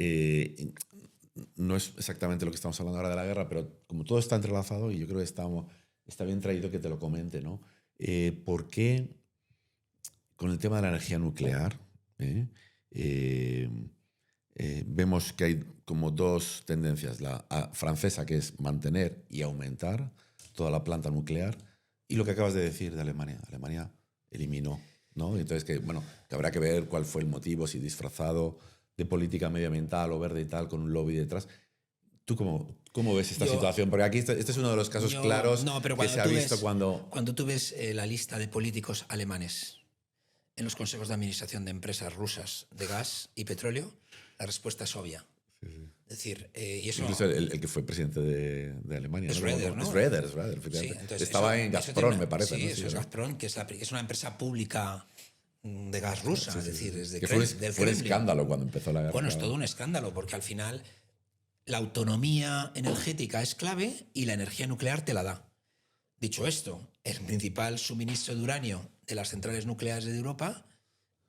no es exactamente lo que estamos hablando ahora de la guerra, pero como todo está entrelazado, y yo creo que está bien traído que te lo comente, ¿no? ¿Por qué con el tema de la energía nuclear vemos que hay como dos tendencias? La francesa, que es mantener y aumentar toda la planta nuclear, y lo que acabas de decir de Alemania. Alemania eliminó, ¿no? Entonces, que habrá que ver cuál fue el motivo, si disfrazado de política medioambiental o verde y tal, con un lobby detrás. ¿Tú cómo ves esta situación? Porque aquí este es uno de los casos claros que se ha visto cuando... Cuando tú ves la lista de políticos alemanes en los consejos de administración de empresas rusas de gas y petróleo, la respuesta es obvia. Sí, sí. Es decir, y eso... Incluso el que fue presidente de Alemania. Schroeder, ¿no? Schroeder, sí, entonces estaba en Gazprom, me parece. Sí, eso es Gazprom, que es una empresa pública de gas rusa. Sí, sí, es decir, desde que fue un escándalo cuando empezó la guerra. Bueno, es todo un escándalo, porque al final la autonomía energética es clave y la energía nuclear te la da. Dicho esto, el principal suministro de uranio de las centrales nucleares de Europa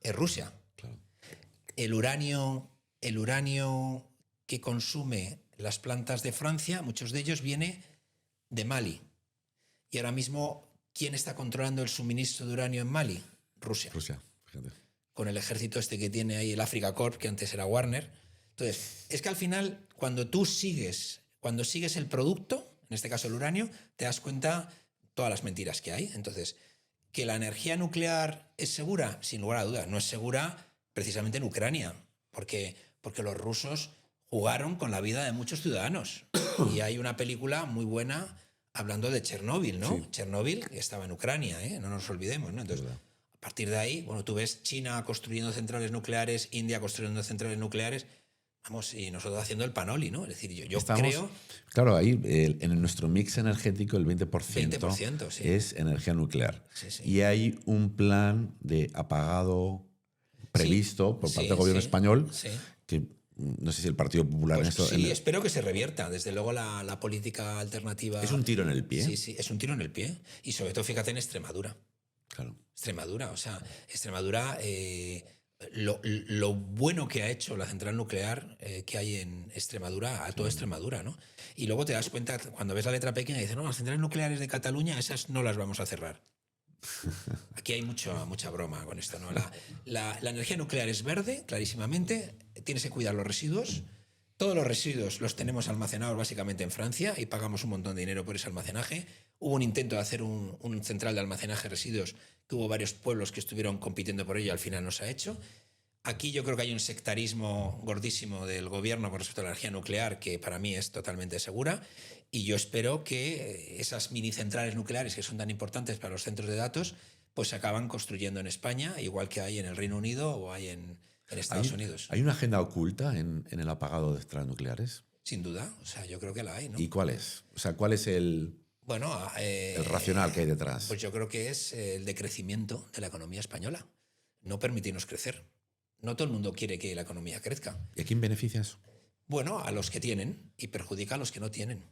es Rusia. Claro. El uranio que consume las plantas de Francia, muchos de ellos viene de Mali. Y ahora mismo, ¿quién está controlando el suministro de uranio en Mali? Rusia. Rusia, fíjate. Con el ejército que tiene ahí el Africa Corps, que antes era Warner. Entonces, es que al final, cuando sigues el producto, en este caso el uranio, te das cuenta todas las mentiras que hay. Entonces, ¿que la energía nuclear es segura? Sin lugar a dudas. No es segura precisamente en Ucrania, porque los rusos jugaron con la vida de muchos ciudadanos. Y hay una película muy buena hablando de Chernóbil, ¿no? Sí. Chernóbil estaba en Ucrania, no nos olvidemos, ¿no? Entonces, a partir de ahí, bueno, tú ves China construyendo centrales nucleares, India construyendo centrales nucleares, vamos, y nosotros haciendo el panoli, ¿no? Es decir, yo creo... Claro, ahí en nuestro mix energético el 20%, sí. es energía nuclear. Sí, sí. Y hay un plan de apagado previsto por parte del gobierno español que no sé si el Partido Popular pues en esto... Sí, espero que se revierta. Desde luego la política alternativa... Es un tiro en el pie. Sí, sí, es un tiro en el pie. Y sobre todo, fíjate en Extremadura. Claro. Extremadura, o sea, Extremadura... Lo bueno que ha hecho la central nuclear que hay en Extremadura, a toda Extremadura, ¿no? Y luego te das cuenta, cuando ves la letra pequeña, dices, no, las centrales nucleares de Cataluña, esas no las vamos a cerrar. Aquí hay mucha broma con esto, ¿no? La energía nuclear es verde, clarísimamente, tienes que cuidar los residuos. Todos los residuos los tenemos almacenados básicamente en Francia y pagamos un montón de dinero por ese almacenaje. Hubo un intento de hacer un central de almacenaje de residuos que hubo varios pueblos que estuvieron compitiendo por ello y al final no se ha hecho. Aquí yo creo que hay un sectarismo gordísimo del gobierno con respecto a la energía nuclear que para mí es totalmente segura y yo espero que esas mini centrales nucleares que son tan importantes para los centros de datos pues se acaban construyendo en España, igual que hay en el Reino Unido o hay en Estados Unidos. ¿Hay una agenda oculta en el apagado de centrales nucleares? Sin duda, o sea, yo creo que la hay, ¿no? ¿Y cuál es? O sea, ¿cuál es el racional que hay detrás? Pues yo creo que es el decrecimiento de la economía española. No permitirnos crecer. No todo el mundo quiere que la economía crezca. ¿Y a quién beneficia eso? Bueno, a los que tienen y perjudica a los que no tienen.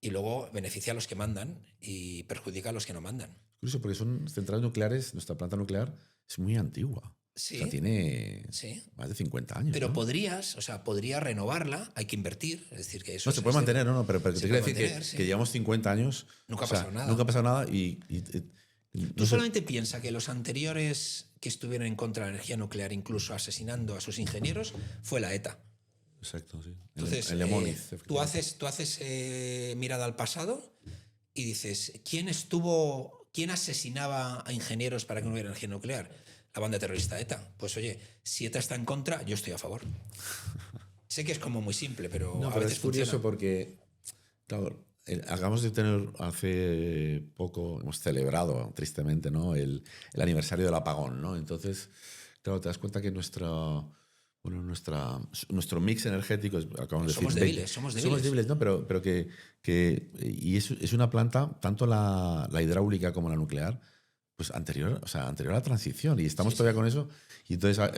Y luego beneficia a los que mandan y perjudica a los que no mandan. Curioso, porque son centrales nucleares, nuestra planta nuclear es muy antigua. Sí. O sea, tiene más de 50 años. Pero ¿no? podrías renovarla, hay que invertir. Es decir, que eso no, se puede mantener, pero te quiero decir que llevamos 50 años. Nunca ha pasado nada. Nunca ha pasado nada y Tú solamente piensa que los anteriores que estuvieron en contra de la energía nuclear, incluso asesinando a sus ingenieros, fue la ETA. Exacto, sí. Entonces, el Lemoniz, tú haces mirada al pasado y dices, ¿quién asesinaba a ingenieros para que no hubiera energía nuclear? La banda terrorista ETA. Pues oye, si ETA está en contra, yo estoy a favor. Sé que es como muy simple, pero a veces es curioso funciona. Porque, claro, acabamos de tener hace poco, hemos celebrado tristemente, ¿no? el aniversario del apagón, ¿no? Entonces, claro, te das cuenta que nuestro mix energético acabamos de decir, somos débiles, ¿no? Pero que y es una planta, tanto la hidráulica como la nuclear, pues anterior a la transición, y estamos todavía con eso. Y entonces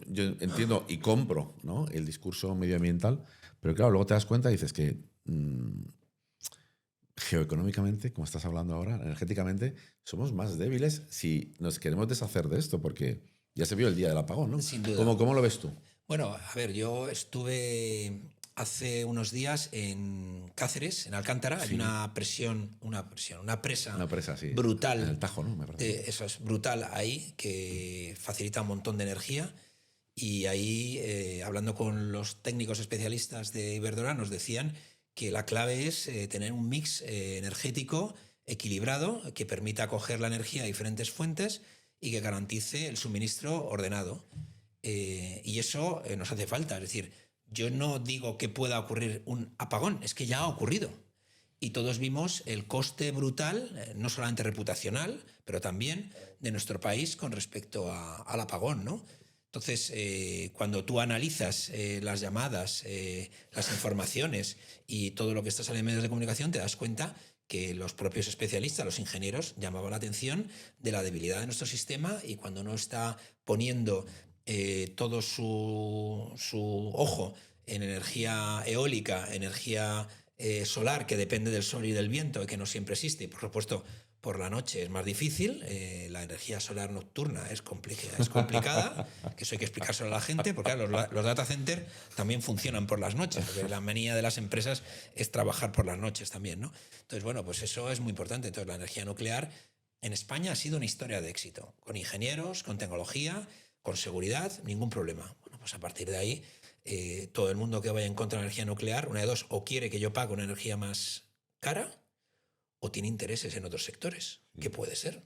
yo entiendo y compro, ¿no? el discurso medioambiental, pero claro, luego te das cuenta y dices que geoeconómicamente, como estás hablando ahora, energéticamente, somos más débiles si nos queremos deshacer de esto, porque ya se vio el día del apagón, ¿no? Sin duda. ¿Cómo lo ves tú? Bueno, a ver, yo estuve hace unos días en Cáceres, en Alcántara. Sí. Hay una presa sí. brutal. En el Tajo, ¿no? Me parece. Eso es brutal ahí, que facilita un montón de energía. Y ahí, hablando con los técnicos especialistas de Iberdrola, nos decían que la clave es tener un mix energético equilibrado que permita coger la energía de diferentes fuentes y que garantice el suministro ordenado. Y eso nos hace falta. Es decir, Yo no digo que pueda ocurrir un apagón, es que ya ha ocurrido. Y todos vimos el coste brutal, no solamente reputacional, pero también de nuestro país con respecto al apagón, ¿no? Entonces, cuando tú analizas las llamadas, las informaciones y todo lo que está saliendo en medios de comunicación, te das cuenta que los propios especialistas, los ingenieros, llamaban la atención de la debilidad de nuestro sistema, y cuando no está poniendo todo su ojo en energía eólica, energía solar, que depende del sol y del viento, que no siempre existe, y por supuesto por la noche es más difícil, la energía solar nocturna es complicada, que eso hay que explicárselo a la gente, porque claro, los data centers también funcionan por las noches, porque la manía de las empresas es trabajar por las noches también, ¿no? Entonces, bueno, pues eso es muy importante. Entonces, la energía nuclear en España ha sido una historia de éxito, con ingenieros, con tecnología, con seguridad, ningún problema. Bueno, pues a partir de ahí, todo el mundo que vaya en contra de la energía nuclear, una de dos, o quiere que yo pague una energía más cara, o tiene intereses en otros sectores, que puede ser.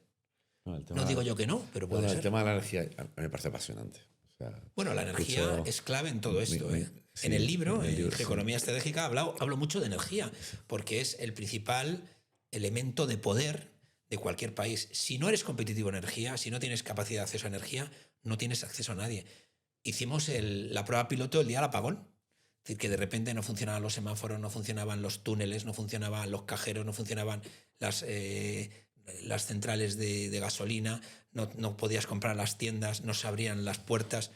No digo yo que no, pero puede ser. El tema de la energía me parece apasionante. O sea, bueno, la energía es clave en todo esto. Sí, en el libro, Economía Estratégica, hablo mucho de energía, porque es el principal elemento de poder de cualquier país. Si no eres competitivo en energía, si no tienes capacidad de acceso a energía, no tienes acceso a nadie. Hicimos la prueba piloto el día del apagón. Es decir, que de repente no funcionaban los semáforos, no funcionaban los túneles, no funcionaban los cajeros, no funcionaban las centrales de gasolina, no podías comprar las tiendas, no se abrían las puertas,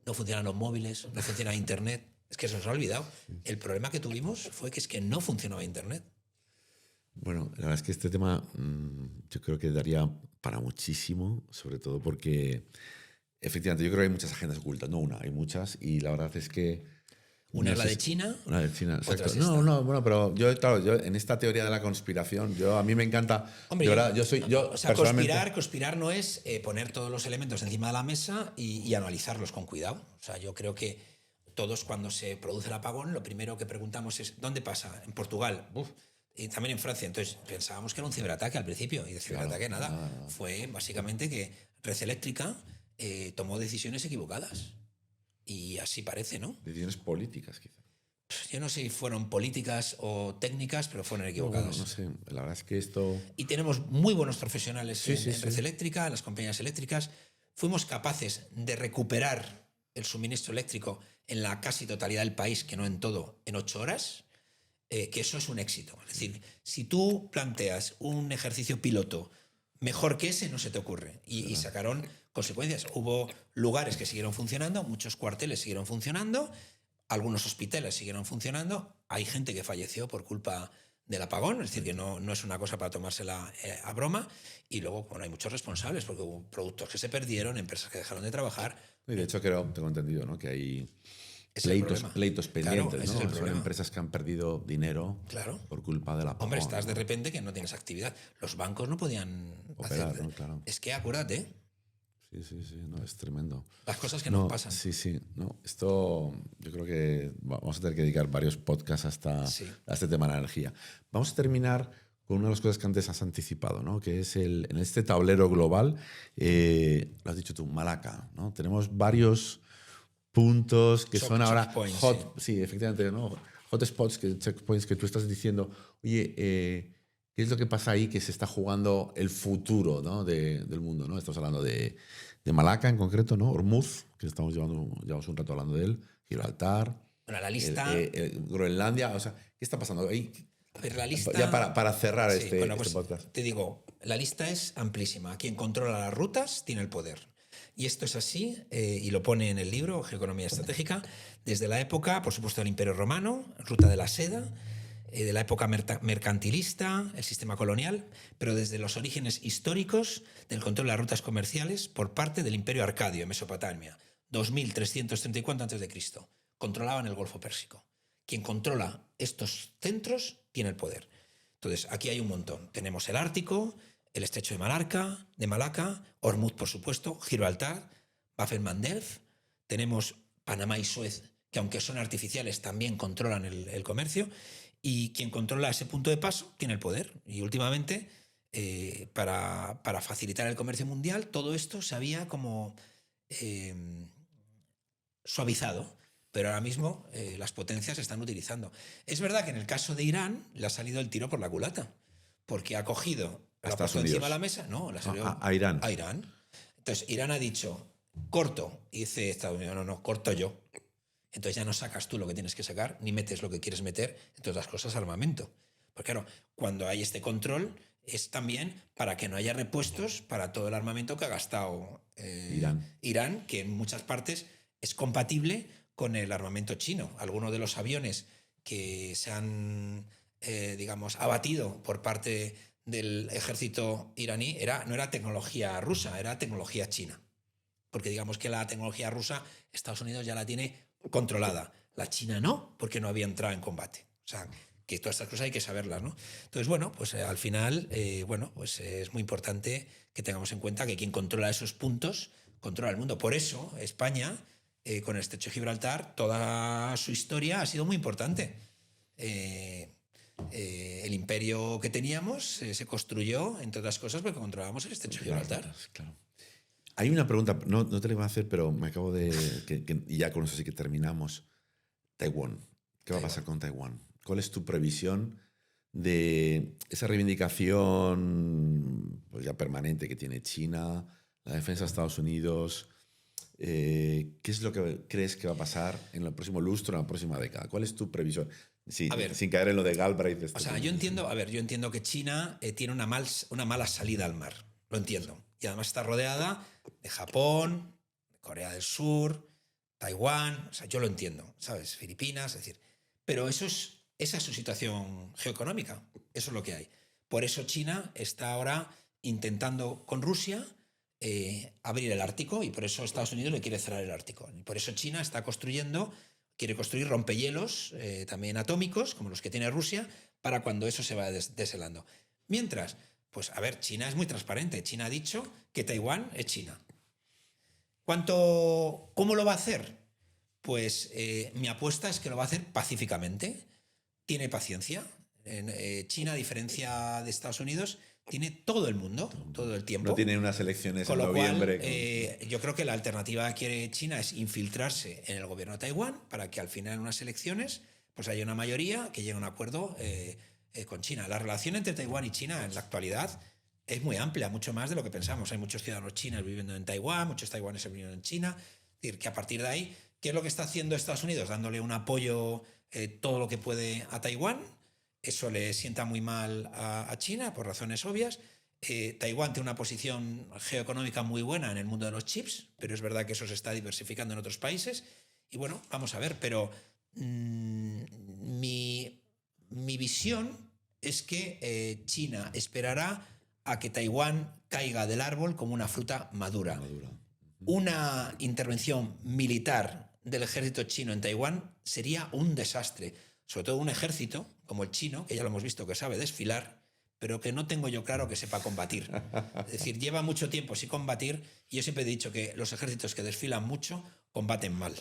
no funcionaban los móviles, no funcionaba Internet. Es que se nos ha olvidado. El problema que tuvimos fue que es que no funcionaba Internet. Bueno, la verdad es que este tema yo creo que daría para muchísimo, sobre todo porque efectivamente yo creo que hay muchas agendas ocultas, no una, hay muchas, y la verdad es que... Una es la de China. Una de China, exacto. Es bueno, pero yo en esta teoría de la conspiración, a mí me encanta... Hombre, o sea, conspirar no es poner todos los elementos encima de la mesa y analizarlos con cuidado. O sea, yo creo que todos, cuando se produce el apagón, lo primero que preguntamos es ¿dónde pasa? En Portugal. Y también en Francia. Entonces pensábamos que era un ciberataque al principio, y de ciberataque nada. Fue básicamente que Red Eléctrica tomó decisiones equivocadas. Y así parece, ¿no? Decisiones políticas, quizá. Yo no sé si fueron políticas o técnicas, pero fueron equivocadas. No sé, la verdad es que esto... Y tenemos muy buenos profesionales en Red Eléctrica, en las compañías eléctricas. Fuimos capaces de recuperar el suministro eléctrico en la casi totalidad del país, que no en todo, en 8 horas. Que eso es un éxito. Es decir, si tú planteas un ejercicio piloto mejor que ese, no se te ocurre. Y sacaron consecuencias. Hubo lugares que siguieron funcionando, muchos cuarteles siguieron funcionando, algunos hospitales siguieron funcionando. Hay gente que falleció por culpa del apagón, es decir, que no es una cosa para tomársela a broma. Y luego, bueno, hay muchos responsables, porque hubo productos que se perdieron, empresas que dejaron de trabajar. Y de hecho, tengo entendido, ¿no?, que hay... Pleitos pendientes, claro, ¿no? Son empresas que han perdido dinero por culpa de la apagón. Hombre, estás de repente que no tienes actividad. Los bancos no podían operar, hacer... ¿no? Claro. Es que acuérdate. Sí, no, es tremendo. Las cosas que no pasan. Sí, no. Esto yo creo que vamos a tener que dedicar varios podcasts a este tema de la energía. Vamos a terminar con una de las cosas que antes has anticipado, ¿no? Que es en este tablero global, lo has dicho tú, Malaca, ¿no? Tenemos varios puntos que son ahora checkpoints, hot, sí, efectivamente, ¿no? Hotspots, checkpoints que tú estás diciendo, oye, ¿qué es lo que pasa ahí que se está jugando el futuro, ¿no?, del mundo, ¿no? Estamos hablando de Malaca en concreto, ¿no? Hormuz, que llevamos un rato hablando de él, Gibraltar, bueno, la lista, Groenlandia, o sea, ¿qué está pasando ahí? A ver, la lista, ya para cerrar este podcast. Te digo, la lista es amplísima. Quien controla las rutas tiene el poder. Y esto es así, y lo pone en el libro, Geoeconomía Estratégica, desde la época, por supuesto, del Imperio Romano, ruta de la seda, de la época mercantilista, el sistema colonial, pero desde los orígenes históricos del control de las rutas comerciales por parte del Imperio Arcadio, en Mesopotamia, 2334 a.C. Controlaban el Golfo Pérsico. Quien controla estos centros tiene el poder. Entonces, aquí hay un montón. Tenemos el Ártico, el estrecho de Malaca, Hormuz, por supuesto, Gibraltar, Bab el-Mandeb, tenemos Panamá y Suez, que aunque son artificiales también controlan el comercio, y quien controla ese punto de paso tiene el poder. Y últimamente, para facilitar el comercio mundial, todo esto se había como suavizado, pero ahora mismo las potencias se están utilizando. Es verdad que en el caso de Irán le ha salido el tiro por la culata, porque ha cogido, lo ha puesto encima de la mesa, no, le ha salido a Irán. A Irán. Entonces Irán ha dicho, corto, y dice Estados Unidos, no, corto yo. Entonces ya no sacas tú lo que tienes que sacar, ni metes lo que quieres meter, entre otras cosas, armamento. Porque claro, cuando hay este control es también para que no haya repuestos para todo el armamento que ha gastado Irán, que en muchas partes es compatible con el armamento chino. Algunos de los aviones que se han, digamos, abatido por parte del ejército iraní no era tecnología rusa, era tecnología china. Porque digamos que la tecnología rusa Estados Unidos ya la tiene controlada. La China no, porque no había entrado en combate. O sea, que todas estas cosas hay que saberlas, ¿no? Entonces, bueno, pues al final, pues es muy importante que tengamos en cuenta que quien controla esos puntos controla el mundo. Por eso, España, con el Estrecho de Gibraltar, toda su historia ha sido muy importante. El imperio que teníamos se construyó, entre otras cosas, porque controlábamos el Estrecho de Gibraltar. Claro. Hay una pregunta, no te la iba a hacer, pero me acabo de... y ya con eso sí que terminamos. Taiwán. ¿Qué va a pasar con Taiwán? ¿Cuál es tu previsión de esa reivindicación pues ya permanente que tiene China, la defensa de Estados Unidos? ¿Qué es lo que crees que va a pasar en el próximo lustro, en la próxima década? ¿Cuál es tu previsión? Sí, sin caer en lo de Galbraith. Yo entiendo que China tiene una mala salida al mar. Lo entiendo. Y además está rodeada de Japón, de Corea del Sur, Taiwán. O sea, yo lo entiendo, ¿sabes? Filipinas, es decir. Pero esa es su situación geoeconómica. Eso es lo que hay. Por eso China está ahora intentando con Rusia abrir el Ártico, y por eso Estados Unidos le quiere cerrar el Ártico. Y por eso China quiere construir rompehielos también atómicos, como los que tiene Rusia, para cuando eso se vaya deshelando. Mientras, pues a ver, China es muy transparente. China ha dicho que Taiwán es China. ¿Cómo lo va a hacer? Pues mi apuesta es que lo va a hacer pacíficamente. Tiene paciencia. China, a diferencia de Estados Unidos, tiene todo el mundo, todo el tiempo. No tiene unas elecciones en noviembre. Yo creo que la alternativa que quiere China es infiltrarse en el gobierno de Taiwán para que al final en unas elecciones pues haya una mayoría que llegue a un acuerdo con China. La relación entre Taiwán y China en la actualidad es muy amplia, mucho más de lo que pensamos. Hay muchos ciudadanos chinos viviendo en Taiwán, muchos taiwaneses viviendo en China. Es decir, que a partir de ahí, ¿qué es lo que está haciendo Estados Unidos? Dándole un apoyo todo lo que puede a Taiwán. Eso le sienta muy mal a China por razones obvias. Taiwán tiene una posición geoeconómica muy buena en el mundo de los chips, pero es verdad que eso se está diversificando en otros países. Y bueno, vamos a ver, pero mi visión es que China esperará a que Taiwán caiga del árbol como una fruta madura. Una intervención militar del ejército chino en Taiwán sería un desastre. Sobre todo un ejército como el chino, que ya lo hemos visto que sabe desfilar, pero que no tengo yo claro que sepa combatir. Es decir, lleva mucho tiempo sin combatir, y yo siempre he dicho que los ejércitos que desfilan mucho combaten mal.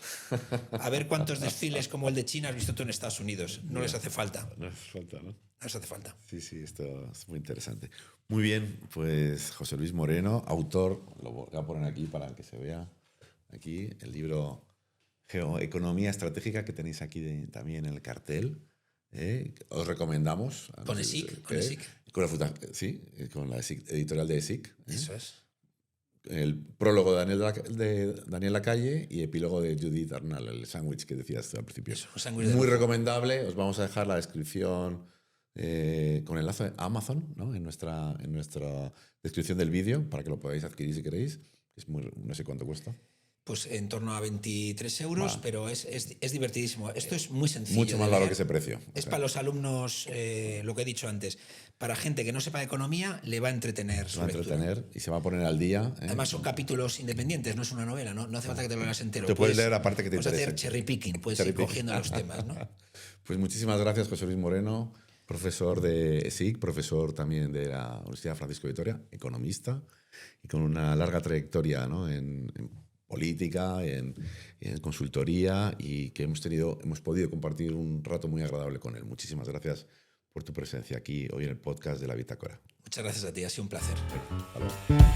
A ver cuántos desfiles como el de China has visto tú en Estados Unidos. No les hace falta. No les hace falta, ¿no? No les hace falta. Sí, esto es muy interesante. Muy bien, pues José Luis Moreno, autor, lo voy a poner aquí para que se vea aquí, el libro Geoeconomía Estratégica, que tenéis aquí también en el cartel. Os recomendamos. Con ESIC. Con la editorial de ESIC. Eso es. El prólogo de Daniel Lacalle y epílogo de Judith Arnal, el sándwich que decías al principio. Eso, muy recomendable. Os vamos a dejar la descripción con enlace a Amazon, ¿no? en nuestra descripción del vídeo para que lo podáis adquirir si queréis. No sé cuánto cuesta. Pues en torno a 23 euros, pero es divertidísimo. Esto es muy sencillo. Mucho más barato que ese precio. Es para los alumnos, lo que he dicho antes. Para gente que no sepa de economía, le va a entretener su lectura. Y se va a poner al día. Además son capítulos independientes, no es una novela, no hace falta que te lo leas entero. Te puedes leer la parte que te interesa. Puedes hacer cherry picking, puedes ir cogiendo los temas, ¿no? Pues muchísimas gracias, José Luis Moreno, profesor de ESIC, profesor también de la Universidad Francisco de Vitoria, economista, y con una larga trayectoria, ¿no? en política, en consultoría, y que hemos podido compartir un rato muy agradable con él. Muchísimas gracias por tu presencia aquí hoy en el podcast de La Bitácora. Muchas gracias a ti, ha sido un placer. Hasta luego.